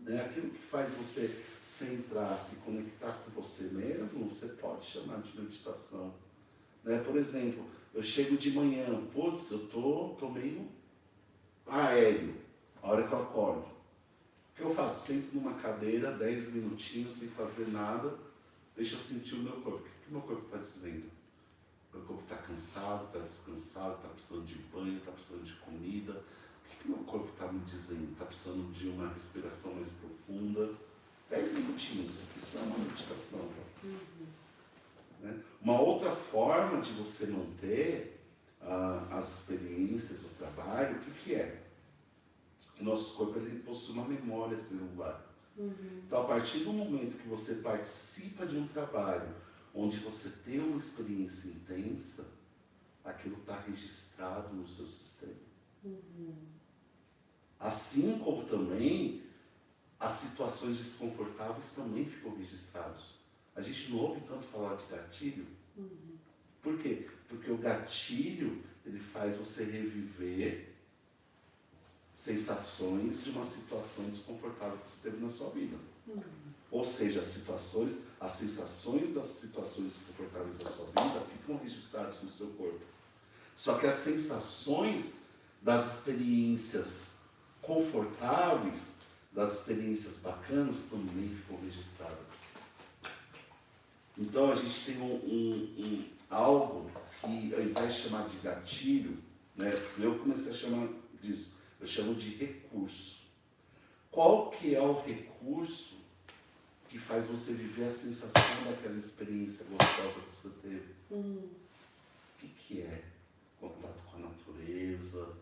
É aquilo que faz você centrar, se conectar com você mesmo, você pode chamar de meditação. Né? Por exemplo, eu chego de manhã, eu tô meio aéreo, a hora que eu acordo. O que eu faço? Sento numa cadeira, 10 minutinhos, sem fazer nada, deixa eu sentir o meu corpo. O que o meu corpo está dizendo? Meu corpo está cansado, está descansado, está precisando de banho, está precisando de comida. O que o meu corpo está me dizendo? Está precisando de uma respiração mais profunda. 10 minutinhos, isso é uma meditação. Né? Uma outra forma de você manter as experiências, o trabalho, o que é? O nosso corpo ele possui uma memória celular. Então, a partir do momento que você participa de um trabalho onde você tem uma experiência intensa, aquilo está registrado no seu sistema. Assim como também as situações desconfortáveis também ficam registradas. A gente não ouve tanto falar de gatilho. Por quê? Porque o gatilho, ele faz você reviver sensações de uma situação desconfortável que você teve na sua vida. Ou seja, as sensações das situações desconfortáveis da sua vida ficam registradas no seu corpo. Só que as sensações das experiências confortáveis, das experiências bacanas, também ficam registradas. Então a gente tem algo que, ao invés de chamar de gatilho, né, eu comecei a chamar disso, eu chamo de recurso. Qual que é o recurso que faz você viver a sensação daquela experiência gostosa que você teve? O que é? Contato com a natureza,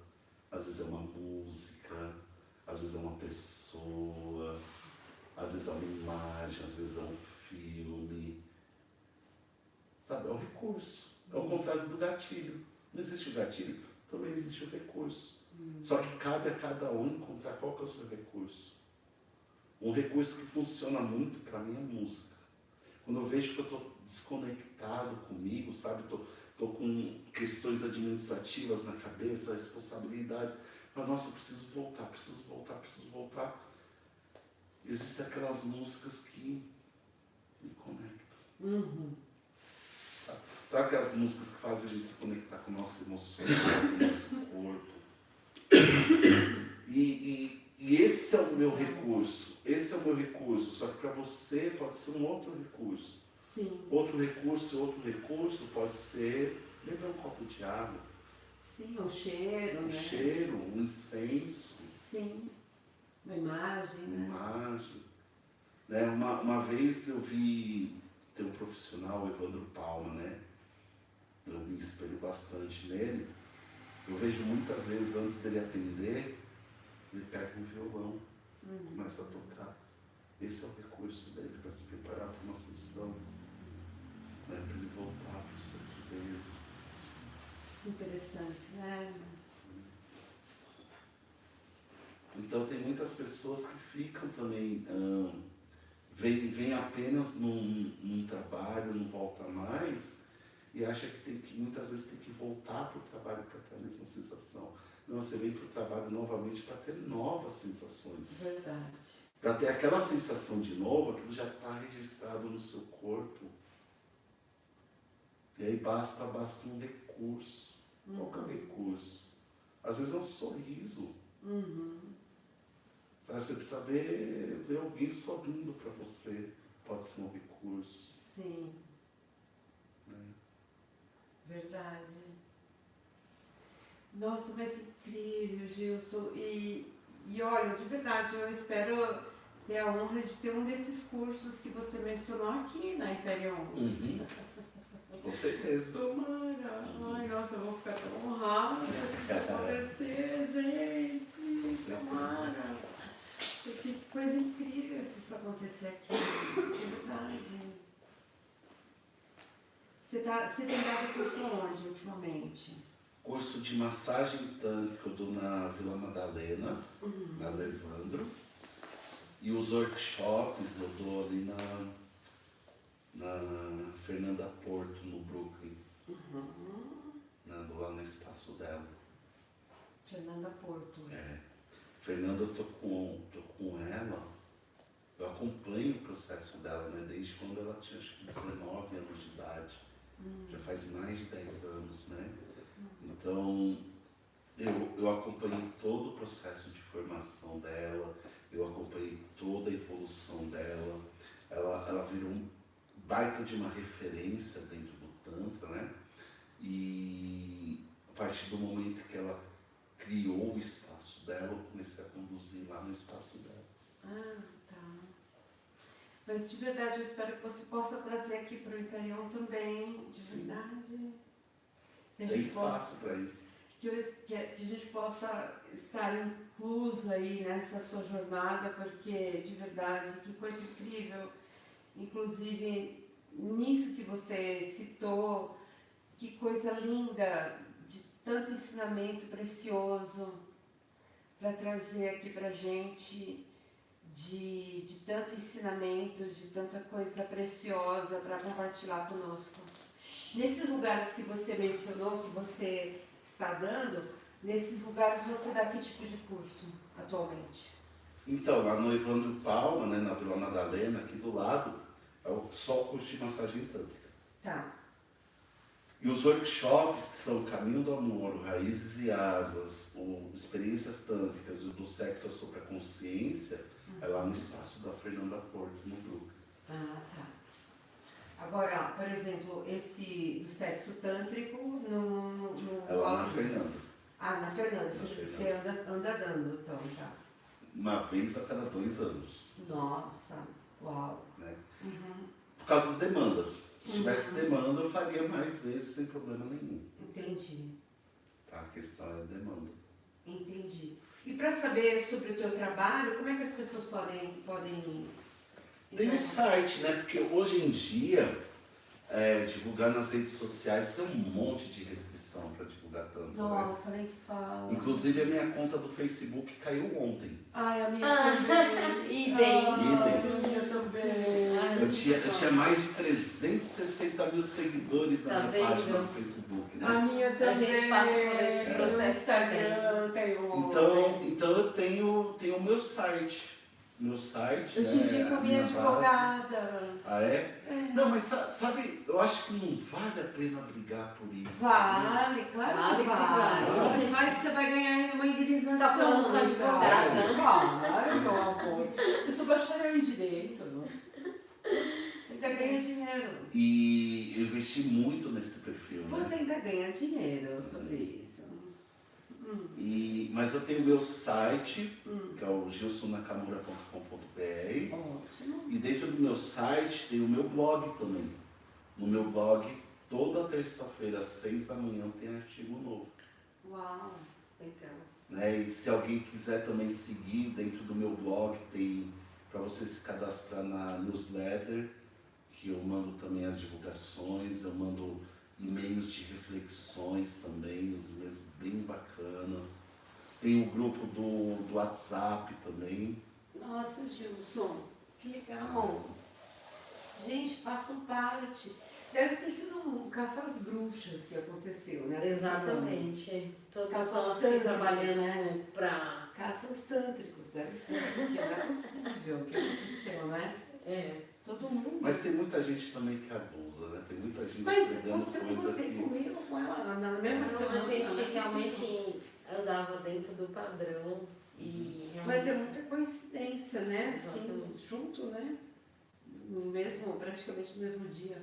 às vezes é uma música, às vezes é uma pessoa, às vezes é uma imagem, às vezes é um filme. Sabe, é o recurso. É o contrário do gatilho. Não existe o gatilho, também existe o recurso. Só que cabe a cada um encontrar qual que é o seu recurso. Um recurso que funciona muito para mim é a música. Quando eu vejo que eu estou desconectado comigo, sabe, estou com questões administrativas na cabeça, responsabilidades, mas nossa, eu preciso voltar. Existem aquelas músicas que me conectam. Sabe aquelas músicas que fazem a gente se conectar com nossas emoções, com o nosso corpo? E esse é o meu recurso. Esse é o meu recurso. Só que para você pode ser um outro recurso. Sim. Outro recurso pode ser beber um copo de água. Sim, o cheiro, Um né? cheiro, um incenso. Sim. Uma imagem, né? Né? Uma vez eu vi, tem um profissional, o Evandro Palma, né? Eu me espelho bastante nele. Eu vejo muitas vezes, antes dele atender, ele pega um violão, começa a tocar. Esse é o recurso dele para se preparar para uma sessão, né? Para ele voltar para o centro dele. Interessante, né? Então tem muitas pessoas que ficam também, vêm apenas num trabalho, não volta mais, e acha que muitas vezes tem que voltar para o trabalho para ter a mesma sensação. Não, você vem para o trabalho novamente para ter novas sensações. Verdade. Para ter aquela sensação de novo, aquilo já está registrado no seu corpo. E aí basta um recurso. Qual que é o recurso? Às vezes é um sorriso. Sabe, você precisa ver alguém sorrindo para você. Pode ser um recurso. Sim. Né? Verdade. Nossa, mas incrível, Gilson. E olha, de verdade, eu espero ter a honra de ter um desses cursos que você mencionou aqui na Hyperion. Com certeza. Tomara. Ai, nossa, eu vou ficar tão honrada se isso acontecer, gente. Tomara. Que coisa incrível se isso acontecer aqui, de verdade. Você tem dado curso onde ultimamente? Curso de massagem tântrica eu dou na Vila Madalena, na do Evandro. E os workshops eu dou ali na Fernanda Porto, no Brooklyn. Lá no espaço dela. Fernanda Porto. Fernanda, eu tô com ela, eu acompanho o processo dela, né, desde quando ela tinha acho que 19 anos de idade. Já faz mais de 10 anos, né? Então, eu acompanhei todo o processo de formação dela, eu acompanhei toda a evolução dela. Ela virou um baita de uma referência dentro do Tantra, né? E a partir do momento que ela criou o espaço dela, eu comecei a conduzir lá no espaço dela. Ah, tá. Mas de verdade, eu espero que você possa trazer aqui para o Hyperion também, de Sim. verdade. Tem espaço para isso. Que a gente possa estar incluso aí nessa sua jornada, porque de verdade, que coisa incrível. Inclusive, nisso que você citou, Que coisa linda, de tanto ensinamento precioso para trazer aqui pra gente, de tanto ensinamento, de tanta coisa preciosa para compartilhar conosco. Nesses lugares que você mencionou, que você está dando, nesses lugares você dá que tipo de curso atualmente? Então, lá no Evandro Palma, né, na Vila Madalena, aqui do lado, é só o curso de massagem tântrica. Tá. E os workshops, que são o Caminho do Amor, Raízes e Asas, o Experiências Tântricas e o do Sexo à Supraconsciência, é lá no espaço da Fernanda Porto, no grupo. Ah, tá. Agora, por exemplo, esse do sexo tântrico no É lá na Fernanda. Ah, na Fernanda. Na Você Fernanda. anda dando, então, já. Uma vez a cada 2 anos. Nossa, uau. Né? Uhum. Por causa da demanda. Se tivesse demanda, eu faria mais vezes sem problema nenhum. Entendi, Tá? A questão é a demanda. entendi. E para saber sobre o teu trabalho, como é que as pessoas podem Tem um site, né? Porque hoje em dia, divulgar nas redes sociais tem um monte de restrição para divulgar tanto. Né? Nossa, nem fala. Inclusive a minha conta do Facebook caiu ontem. Ai, a minha também. Idem. Ai, a minha também. Ai, Eu tinha mais de 360 mil seguidores na Tá minha página vendo? do Facebook, A né? minha também. gente passa por esse processo No Instagram caiu ontem. Então eu tenho o meu site. Meu site, Eu te indico a minha base. advogada. Ah, é? Não, mas sabe, eu acho que não vale a pena brigar por isso. Vale, claro Vale que que vale. vale. Vale que você vai ganhar uma indenização. Tá falando com a né? advogada. Claro, meu amor. Eu sou bacharel em Direito. Você ainda ganha dinheiro. E eu investi muito nesse perfil, né? Você ainda ganha dinheiro sobre isso. Mas eu tenho meu site, que é o gilsonnakamura.com.br. Ótimo. E dentro do meu site tem o meu blog também. No meu blog, toda terça-feira, às 6 da manhã, tem artigo novo. Uau. Legal. Né? E se alguém quiser também seguir, dentro do meu blog tem para você se cadastrar na newsletter, que eu mando também as divulgações, eu mando e-mails de reflexões também, os e-mails bem bacanas. Tem o grupo do WhatsApp também. Nossa, Gilson, que legal. Gente, façam parte. Deve ter sido um caça às bruxas que aconteceu, né? Exatamente. Todas Caça nós aos que tântricos, trabalhando né? pra... Caça aos tântricos, deve ser, porque não é possível o que aconteceu, né? É. Todo mundo. Mas tem muita gente também que abusa, né? Tem muita gente Mas pegando aconteceu com coisa você, que... comigo, com ela, na mesma Então, semana. a gente não é realmente possível. andava dentro do padrão e Mas é realmente... muita coincidência, né? Assim, Exatamente. junto, né? No mesmo, praticamente no mesmo dia.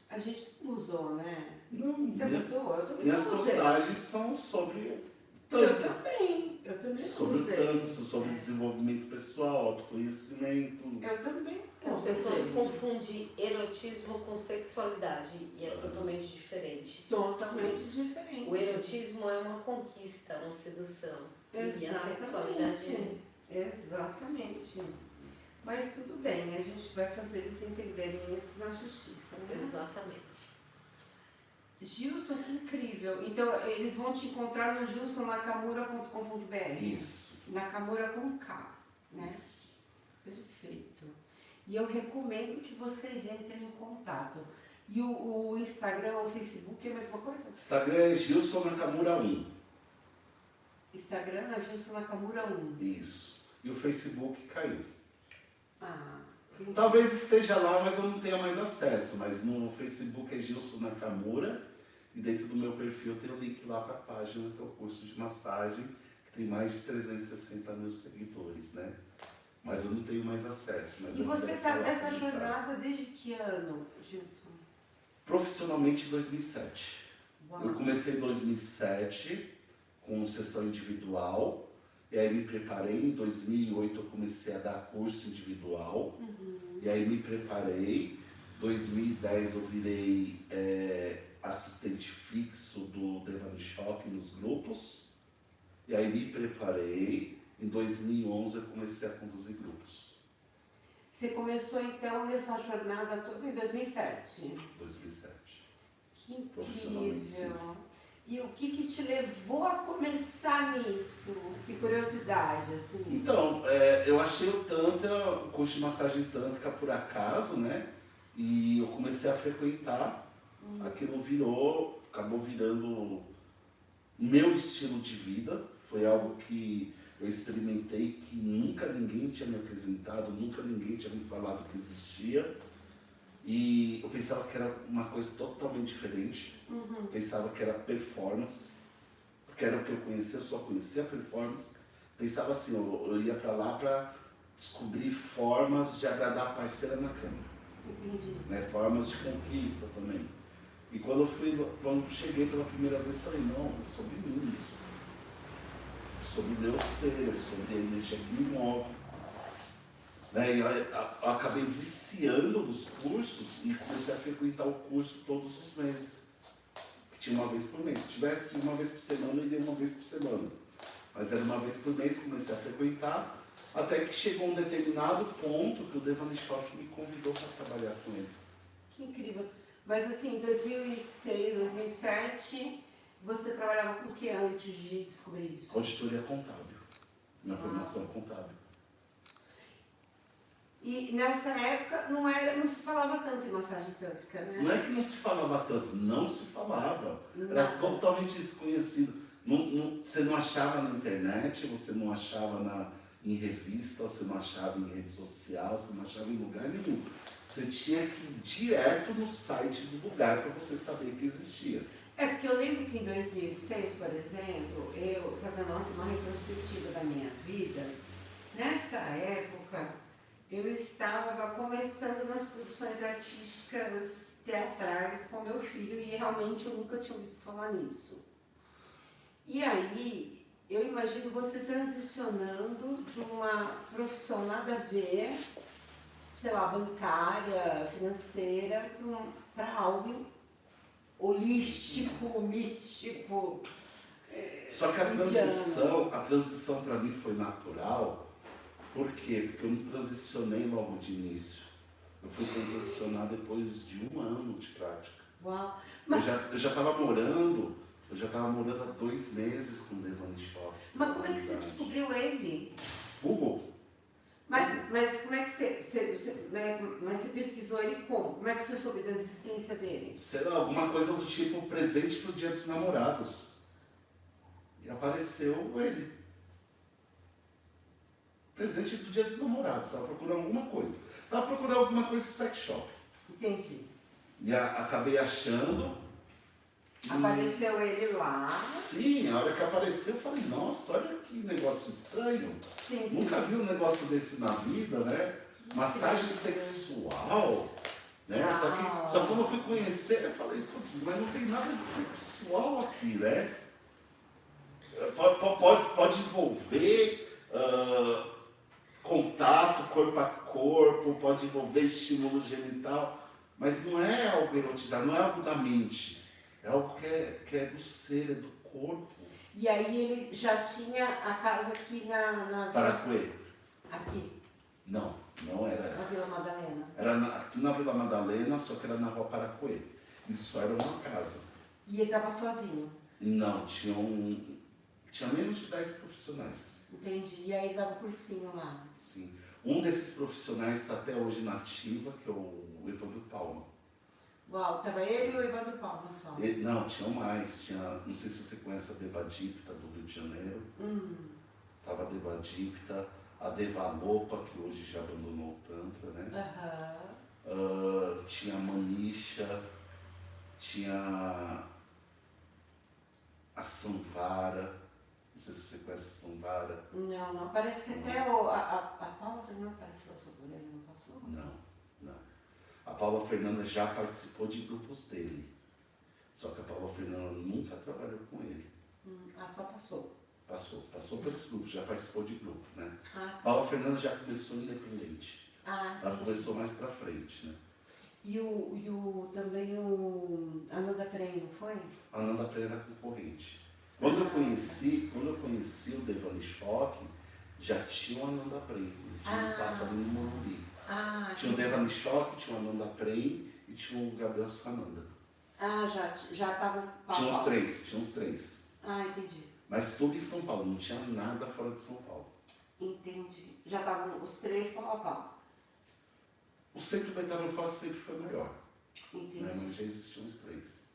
A gente não usou, né? Não, Você usou? Eu também minhas não usei. postagens são sobre Eu também. Eu também sobre usei. tanto, sobre desenvolvimento pessoal, autoconhecimento. Eu também. As pessoas usei. confundem erotismo com sexualidade e é totalmente diferente. Totalmente diferente. O erotismo é uma conquista, uma sedução. E a sexualidade Exatamente. Mas tudo bem, a gente vai fazer eles entenderem isso na justiça, né? Exatamente. Gilson, que incrível. Então, eles vão te encontrar no gilsonnakamura.com.br. Isso. Nakamura com K, né? Isso. Perfeito. E eu recomendo que vocês entrem em contato. E o Instagram ou o Facebook é a mesma coisa? Instagram é Gilson Nakamura 1. Instagram é Gilson Nakamura 1. Isso. E o Facebook caiu. Ah, entendi. Talvez esteja lá, mas eu não tenha mais acesso. Mas no Facebook é Gilson Nakamura. E dentro do meu perfil tem o link lá para a página, que é o curso de massagem, que tem mais de 360 mil seguidores, né? Mas eu não tenho mais acesso. Mas E eu você quero está falar nessa como tá. jornada desde que ano, Gilson? Profissionalmente em 2007. Uau. Eu comecei em 2007 com sessão individual. E aí me preparei, em 2008 eu comecei a dar curso individual, e aí me preparei, 2010 eu virei assistente fixo do Devani Choque nos grupos, e aí me preparei, em 2011 eu comecei a conduzir grupos, Você começou então nessa jornada toda em 2007. 2007. Que profissionalmente. incrível. E o que te levou a começar nisso? Assim, curiosidade, assim. Então, eu achei o Tantra, o curso de massagem tântrica por acaso, né? E eu comecei a frequentar, aquilo acabou virando meu estilo de vida. Foi algo que eu experimentei que nunca ninguém tinha me apresentado, nunca ninguém tinha me falado que existia. E eu pensava que era uma coisa totalmente diferente. Pensava que era performance, porque era o que eu conhecia, eu só conhecia performance. Pensava assim, eu ia pra lá pra descobrir formas de agradar a parceira na cama. Entendi. Né? Formas de conquista também. E quando cheguei pela primeira vez, falei, não, é sobre mim isso. É sobre o meu ser, é sobre a energia que me move. Né? E eu acabei viciando nos cursos e comecei a frequentar o curso todos os meses. Que tinha uma vez por mês. Se tivesse uma vez por semana, eu iria uma vez por semana. Mas era uma vez por mês que comecei a frequentar, até que chegou um determinado ponto que o Devanishoff me convidou para trabalhar com ele. Que incrível. Mas assim, em 2006, 2007, você trabalhava com o que antes de descobrir isso? Auditoria contábil. Minha formação contábil. E nessa época não se falava tanto em massagem tântrica, né? Não é que não se falava tanto, não se falava. Era Nada. totalmente desconhecido. Você não achava na internet, você não achava em revista, você não achava em rede social, você não achava em lugar nenhum. Você tinha que ir direto no site do lugar para você saber que existia. É porque eu lembro que em 2006, por exemplo, eu fazendo uma retrospectiva da minha vida, nessa época eu estava começando nas produções artísticas teatrais com meu filho e realmente eu nunca tinha ouvido falar nisso. E aí, eu imagino você transicionando de uma profissão nada a ver, sei lá, bancária, financeira, para algo holístico, místico. Só que a transição para mim foi natural. Por quê? Porque eu não transicionei logo de início. Eu fui transicionar depois de 1 ano de prática. Uau! Eu já estava morando há 2 meses com o Devanishoff. Mas como é que você descobriu ele? Google. Mas como é que mas você pesquisou ele como? Como é que você soube da existência dele? Sei lá, alguma coisa do tipo presente pro Dia dos Namorados. E apareceu ele. Presente pro Dia dos Namorados. Estava procurando alguma coisa. Estava procurando alguma coisa de sex shop. Entendi. E acabei achando. Apareceu ele lá. Sim, a hora que apareceu eu falei, nossa, olha que negócio estranho. Entendi. Nunca vi um negócio desse na vida, né? Massagem sexual, né? Só que quando eu fui conhecer, eu falei, putz, mas não tem nada de sexual aqui, né? Pode envolver contato corpo a corpo, pode envolver estímulo genital, mas não é algo erotizado, não é algo da mente. É algo que é do ser, é do corpo. E aí ele já tinha a casa aqui na Paracuê. Aqui, Não era na essa. Vila Madalena. Era aqui na Vila Madalena, só que era na Rua Paracuê. Isso era uma casa. E ele estava sozinho. Não, tinha menos de 10 profissionais. Entendi. E aí dava cursinho lá. Sim. Um desses profissionais está até hoje na ativa, que é o Evandro Palma. Uau, estava ele e o Evandro Palma só. Não, tinham mais. Não sei se você conhece a Devadipta do Rio de Janeiro. Tava a Devadipta, a Devalopa, que hoje já abandonou o Tantra, né? Tinha a Manisha, tinha a Samvara. Não sei se você conhece a Samvara. Não. Parece que até a Paula Fernanda parece que passou por ele, não passou? Não. A Paula Fernanda já participou de grupos dele. Só que a Paula Fernanda nunca trabalhou com ele. Só passou. Passou pelos grupos, já participou de grupo, né? Ah, Paula Fernanda já começou independente. Ela entendi. começou mais pra frente, né? E também o Ananda Prem, não foi? A Ananda Prem era concorrente. Quando eu conheci o Devanishoff, já tinha o Ananda Prem. Ele tinha espaço ali no Morumbi. Tinha o Devanishoff, tinha o Ananda Prem e tinha o Gabriel Sananda. Ah, já estavam Tinha uns três. Ah, entendi. Mas tudo em São Paulo, não tinha nada fora de São Paulo. Entendi. Já estavam os 3 pau a pau. O Centro Metamorfose sempre foi maior, Entendi. né? Mas já existiam os 3.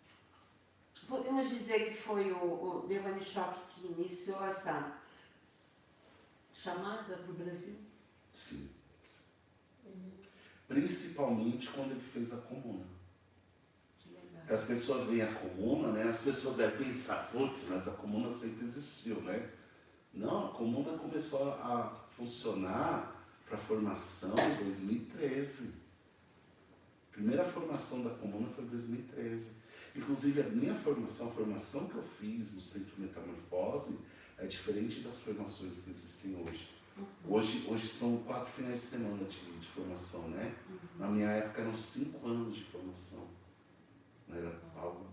Podemos dizer que foi o Devani-Choque que iniciou essa chamada para o Brasil? Sim. Principalmente quando ele fez a comuna. Que legal. Porque as pessoas veem a comuna, né? As pessoas devem pensar, putz, mas a comuna sempre existiu, né? Não, a comuna começou a funcionar para a formação em 2013. A primeira formação da comuna foi em 2013. Inclusive a minha formação, a formação que eu fiz no Centro Metamorfose é diferente das formações que existem hoje. Hoje são 4 finais de semana de formação, né? Na minha época eram 5 anos de formação. Era algo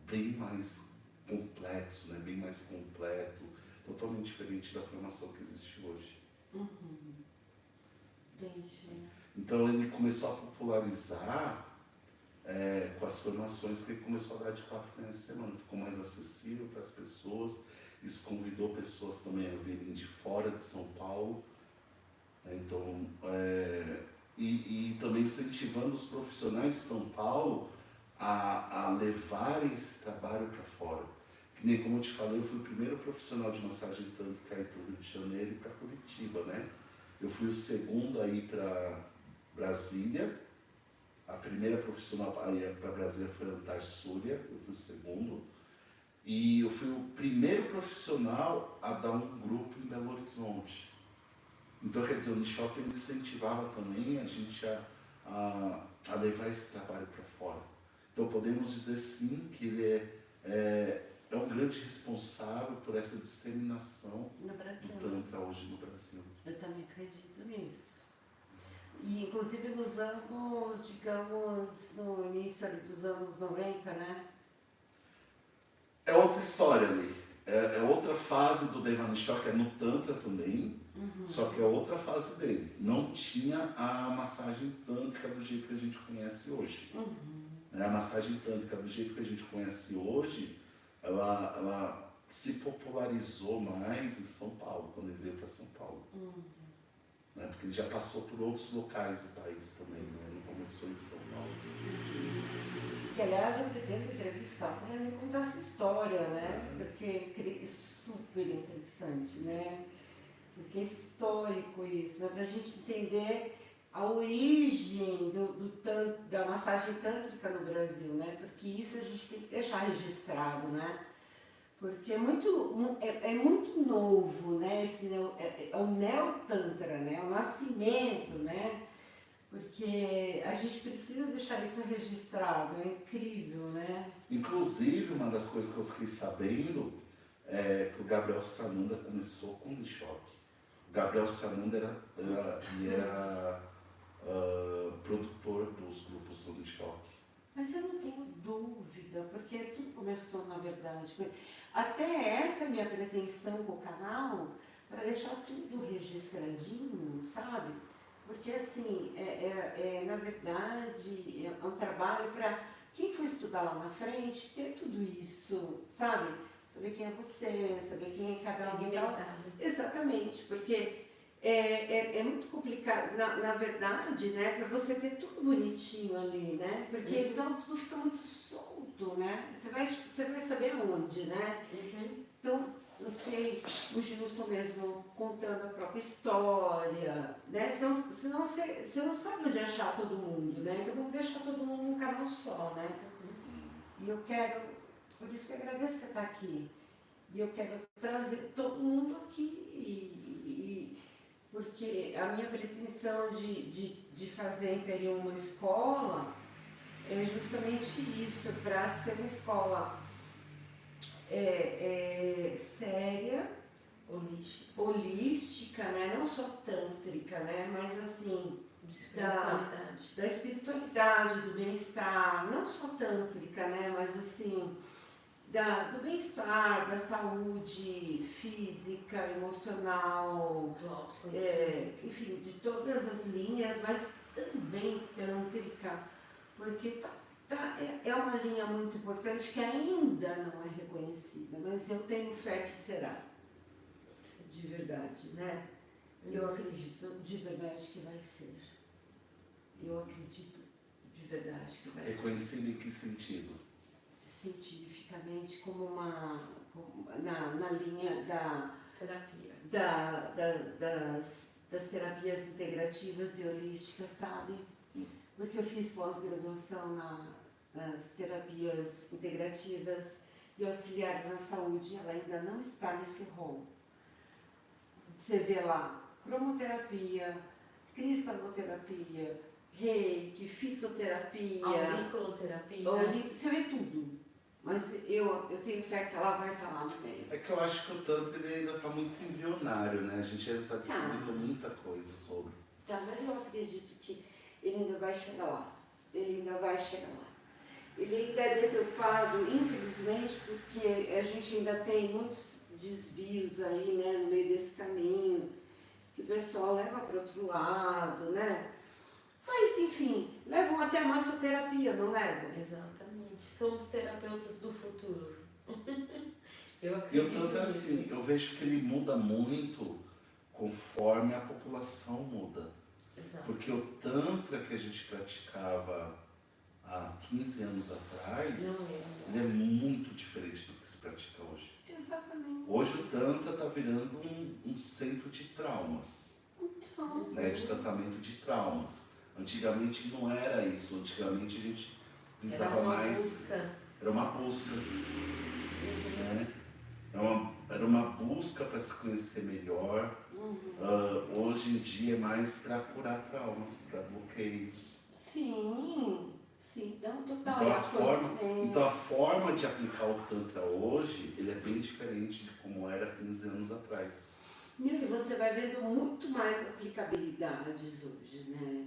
bem mais complexo, né? Bem mais completo, totalmente diferente da formação que existe hoje. Entendi. Então ele começou a popularizar com as formações que ele começou a dar de 4 finais de semana. Ficou mais acessível para as pessoas. Isso convidou pessoas também a virem de fora de São Paulo. Então, e também incentivando os profissionais de São Paulo a levarem esse trabalho para fora. Que nem como eu te falei, eu fui o primeiro profissional de massagem tântrica aí para o Rio de Janeiro e para Curitiba, né? Eu fui o segundo aí para Brasília. A primeira profissional para Brasília foi a Antaj Surya, eu fui o segundo. E eu fui o primeiro profissional a dar um grupo em Belo Horizonte. Então, quer dizer, o Nishoki me incentivava também a gente a levar esse trabalho para fora. Então, podemos dizer sim que ele é um grande responsável por essa disseminação No Brasil. do Tantra hoje no Brasil. Eu também acredito nisso. E inclusive nos anos, digamos, no início ali dos anos 90, né? É outra história ali. É outra fase do Devani-Choque, é no Tantra também, só que é outra fase dele. Não tinha a massagem tântrica do jeito que a gente conhece hoje. A massagem tântrica do jeito que a gente conhece hoje, ela se popularizou mais em São Paulo, quando ele veio para São Paulo. Né? Porque ele já passou por outros locais do país também, né? Não começou em São Paulo. Que aliás eu pretendo entrevistar para ele contar essa história, né? Porque é super interessante, né? Porque é histórico isso, né? Para a gente entender a origem da massagem tântrica no Brasil, né? Porque isso a gente tem que deixar registrado, né? Porque é muito novo, né? É o Neo-Tantra, né? É o nascimento, né? Porque a gente precisa deixar isso registrado, é incrível, né? Inclusive, uma das coisas que eu fiquei sabendo é que o Gabriel Sananda começou com o Nishoki. O Gabriel Sananda era produtor dos grupos do Nishoki. Mas eu não tenho dúvida, porque tudo começou, na verdade. Até essa é a minha pretensão com o canal, para deixar tudo registradinho, sabe? Porque, assim, na verdade, é um trabalho para quem for estudar lá na frente, ter tudo isso, sabe? Saber quem é você, saber quem é cada um. Exatamente, porque é muito complicado, na verdade, né? Para você ter tudo bonitinho ali, né? Porque senão tudo fica muito solto, né? Você vai saber aonde, né? Então, não sei, o Gilson mesmo contando a própria história, né? Senão você não sabe onde achar todo mundo, né? Então vamos deixar todo mundo num canal só, né? E eu quero, por isso que eu agradeço você estar aqui. E eu quero trazer todo mundo aqui, porque a minha pretensão de fazer a Imperium uma escola é justamente isso, para ser uma escola séria, holística, né? Não só tântrica, né? Mas assim, da espiritualidade, do bem-estar, não só tântrica, né? Mas assim, do bem-estar, da saúde física, emocional, enfim, de todas as linhas, mas também tântrica, porque É uma linha muito importante que ainda não é reconhecida, mas eu tenho fé que será, de verdade, né? Eu acredito de verdade que vai ser. Eu acredito de verdade que vai ser. Reconhecido em que sentido? Cientificamente, na linha Terapia. das terapias integrativas e holísticas, sabe? Porque eu fiz pós-graduação nas terapias integrativas e auxiliares na saúde, ela ainda não está nesse rol. Você vê lá, cromoterapia, cristaloterapia, reiki, fitoterapia, Auriculoterapia. você vê tudo. Mas eu tenho fé que ela vai estar lá no meio. É que eu acho que o Tantra ele ainda está muito embrionário, né? A gente ainda está descobrindo muita coisa sobre. Tá, mas eu acredito que ele ainda vai chegar lá. Ele ainda vai chegar lá. Ele ainda é deturpado, infelizmente, porque a gente ainda tem muitos desvios aí, né, no meio desse caminho, que o pessoal leva para outro lado, né? Mas, enfim, levam até a massoterapia, não levam? Exatamente. Somos terapeutas do futuro. Eu E o acredito Tantra, nisso. assim, eu vejo que ele muda muito conforme a população muda. Exato. Porque o Tantra que a gente praticava há 15 anos atrás, Não é. ele é muito diferente do que se pratica hoje. Exatamente. Hoje o Tantra está virando um centro de traumas, Então, né, de tratamento de traumas. Antigamente não era isso, antigamente a gente Era precisava uma mais... busca. Era uma busca, né? Era uma busca para se conhecer melhor. Hoje em dia é mais para curar traumas, para bloqueios. sim, não, total. Então a forma de aplicar o Tantra hoje, ele é bem diferente de como era 15 anos atrás. E você vai vendo muito mais aplicabilidades hoje, né?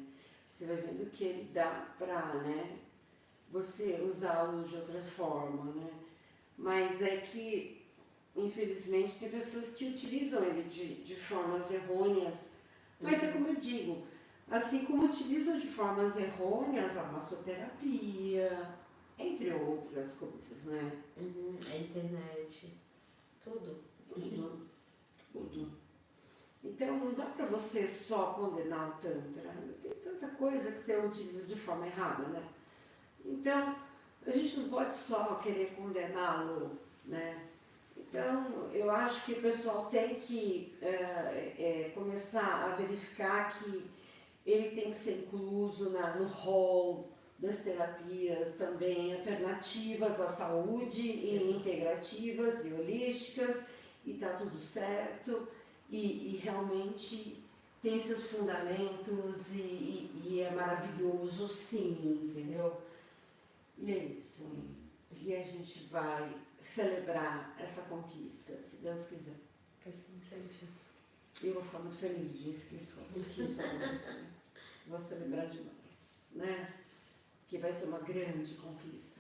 Você vai vendo que ele dá para, né, você usá-lo de outra forma, né? Mas é que, infelizmente, tem pessoas que utilizam ele de formas errôneas. Mas é como eu digo, assim como utilizam de formas errôneas a massoterapia, entre outras coisas, né? A internet. Tudo. Tudo. Então não dá para você só condenar o Tantra. Tem tanta coisa que você utiliza de forma errada, né? Então a gente não pode só querer condená-lo, né? Então eu acho que o pessoal tem que começar a verificar que ele tem que ser incluso no rol das terapias também alternativas à saúde, e integrativas e holísticas, e tá tudo certo, e realmente tem seus fundamentos e é maravilhoso, sim, entendeu? E é isso. E a gente vai celebrar essa conquista, se Deus quiser. Que assim seja. Eu vou ficar muito feliz disso, que isso acontecer. Vou celebrar demais, né? Que vai ser uma grande conquista.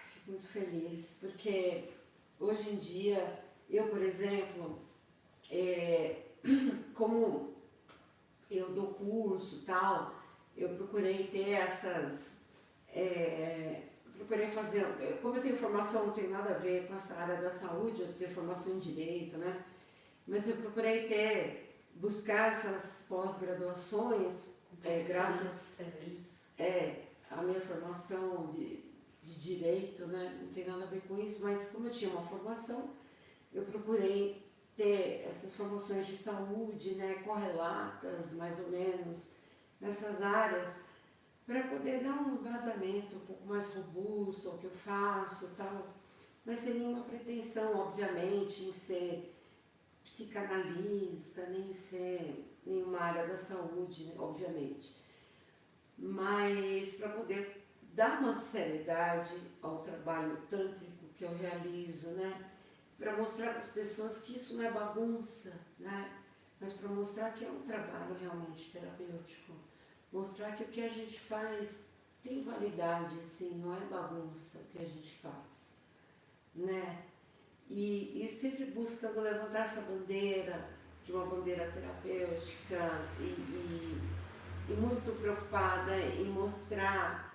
Fico muito feliz, porque hoje em dia, eu, por exemplo, como eu dou curso e tal, eu procurei ter procurei fazer, como eu tenho formação, não tem nada a ver com essa área da saúde, eu tenho formação em Direito, né? Mas eu procurei buscar essas pós-graduações, graças à minha formação de Direito, né? Não tem nada a ver com isso, mas como eu tinha uma formação, eu procurei ter essas formações de saúde, né? Correlatas, mais ou menos, nessas áreas, para poder dar um embasamento um pouco mais robusto ao que eu faço e tal, mas sem nenhuma pretensão, obviamente, em ser psicanalista, nem ser nenhuma área da saúde, né, obviamente. Mas para poder dar uma seriedade ao trabalho tântrico que eu realizo, né? Para mostrar para as pessoas que isso não é bagunça, né? Mas para mostrar que é um trabalho realmente terapêutico. Mostrar que o que a gente faz tem validade, sim, não é bagunça o que a gente faz, né? E sempre buscando levantar essa bandeira, de uma bandeira terapêutica e muito preocupada mostrar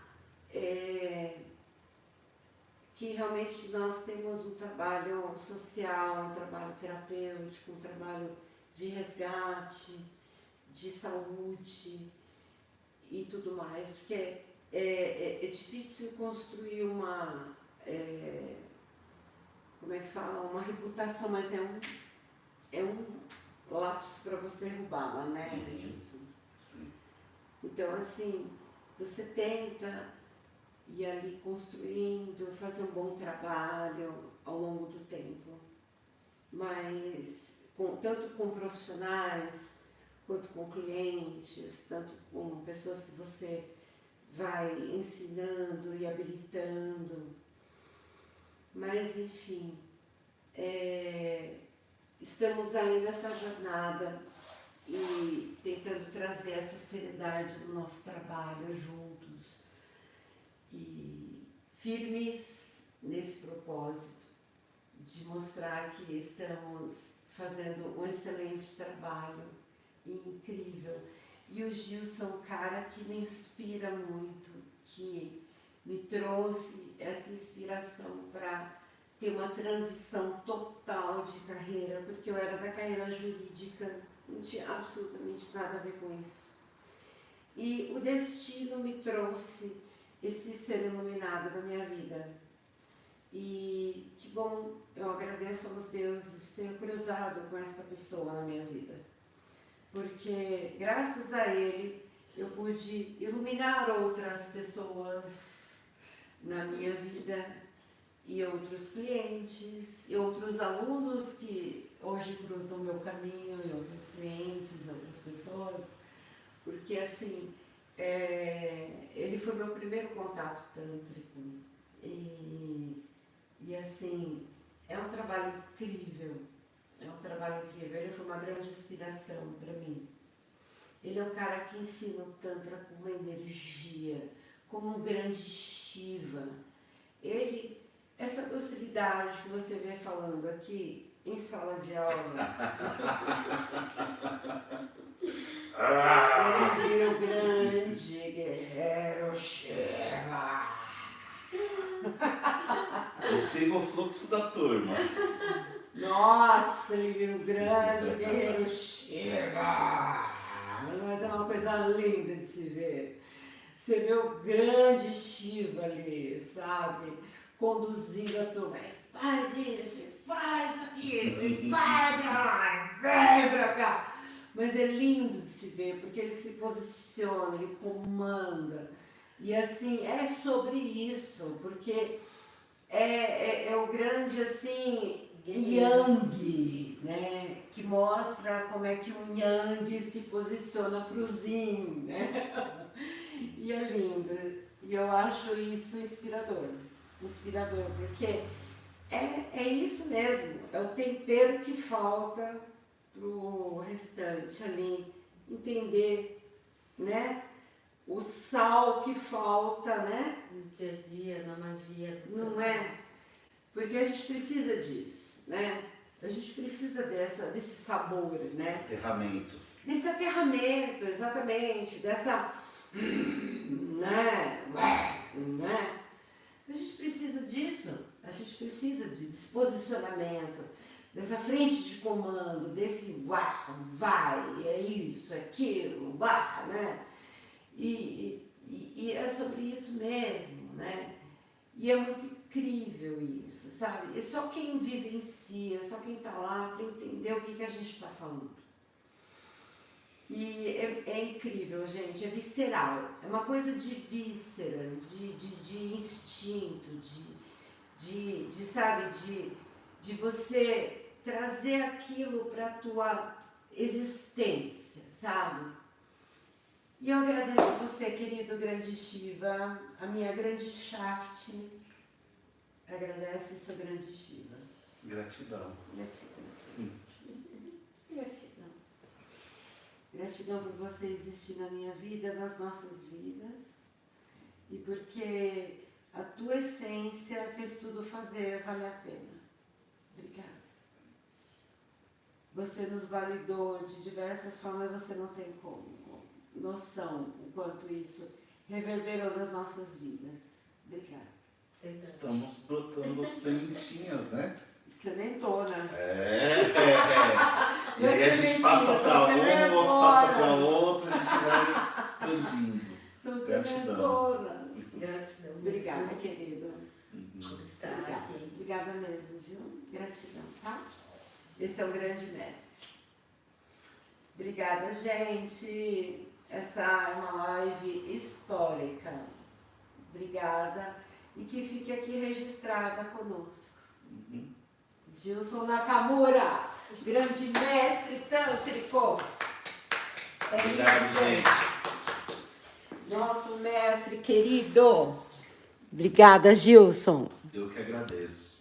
que realmente nós temos um trabalho social, um trabalho terapêutico, um trabalho de resgate, de saúde e tudo mais, porque é difícil construir uma, como é que fala, uma reputação, mas é um lápis para você derrubá-la, né, Gilson? Sim. Então, assim, você tenta ir ali construindo, fazer um bom trabalho ao longo do tempo, mas tanto com profissionais, quanto com clientes, tanto com pessoas que você vai ensinando e habilitando. Mas, enfim, estamos aí nessa jornada e tentando trazer essa seriedade no nosso trabalho juntos e firmes nesse propósito de mostrar que estamos fazendo um excelente trabalho e incrível. E o Gilson é um cara que me inspira muito, que me trouxe essa inspiração para ter uma transição total de carreira, porque eu era da carreira jurídica, não tinha absolutamente nada a ver com isso. E o destino me trouxe esse ser iluminado na minha vida. E que bom, eu agradeço aos deuses ter cruzado com essa pessoa na minha vida. Porque graças a ele eu pude iluminar outras pessoas na minha vida e outros clientes e outros alunos que hoje cruzam meu caminho e outros clientes, outras pessoas, porque assim, ele foi meu primeiro contato tântrico e assim, é um trabalho incrível. É um trabalho incrível, ele foi uma grande inspiração para mim. Ele é um cara que ensina o Tantra com uma energia, como um grande Shiva. Ele, essa docilidade que você vem falando aqui em sala de aula, ele vira o grande guerreiro Shiva. Eu sigo o fluxo da turma. Nossa, ele vira um grande guerreiro Shiva. Mas é uma coisa linda de se ver. Você vê o grande Shiva ali, sabe? Conduzindo a turma. Faz isso, faz aquilo, e vai pra lá, vem pra cá. Mas é lindo de se ver, porque ele se posiciona, ele comanda. E assim, é sobre isso, porque é o grande, assim, Yang, né? Que mostra como é que um Yang se posiciona para o Yin, né? E é lindo. E eu acho isso inspirador. Inspirador, porque é isso mesmo. É o tempero que falta pro restante ali. Entender, né? O sal que falta, né? No dia a dia, na magia. Não é? Porque a gente precisa disso, né? A gente precisa desse sabor, né? Aterramento. Desse aterramento, exatamente, dessa, né? A gente precisa disso, a gente precisa desse posicionamento, dessa frente de comando, desse vai, é isso, é aquilo, né? E é sobre isso mesmo, né? E é muito incrível isso, sabe? E só quem vivencia, só quem está lá para entender o que a gente está falando. E é incrível, gente, é visceral. É uma coisa de vísceras, de instinto, sabe, de você trazer aquilo para a tua existência, sabe? E eu agradeço a você, querido grande Shiva, a minha grande Shakti. Agradece seu grande Shiva. Gratidão. Gratidão. Gratidão. Gratidão por você existir na minha vida, nas nossas vidas. E porque a tua essência fez tudo valer a pena. Obrigada. Você nos validou de diversas formas, você não tem noção o quanto isso reverberou nas nossas vidas. Obrigada. Verdade. Estamos brotando sementinhas, né? Sementonas. E aí a gente passa para um, o outro passa para outro, a gente vai expandindo. São Gratidão. sementonas. Gratidão. Obrigada, mesmo querido. por estar Obrigada. aqui. Obrigada mesmo, viu? Gratidão, tá? Esse é o grande mestre. Obrigada, gente. Essa é uma live histórica. Obrigada. E que fique aqui registrada conosco. Gilson Nakamura, grande mestre tântrico. É Obrigado, isso. gente. Nosso mestre querido. Obrigada, Gilson. Eu que agradeço.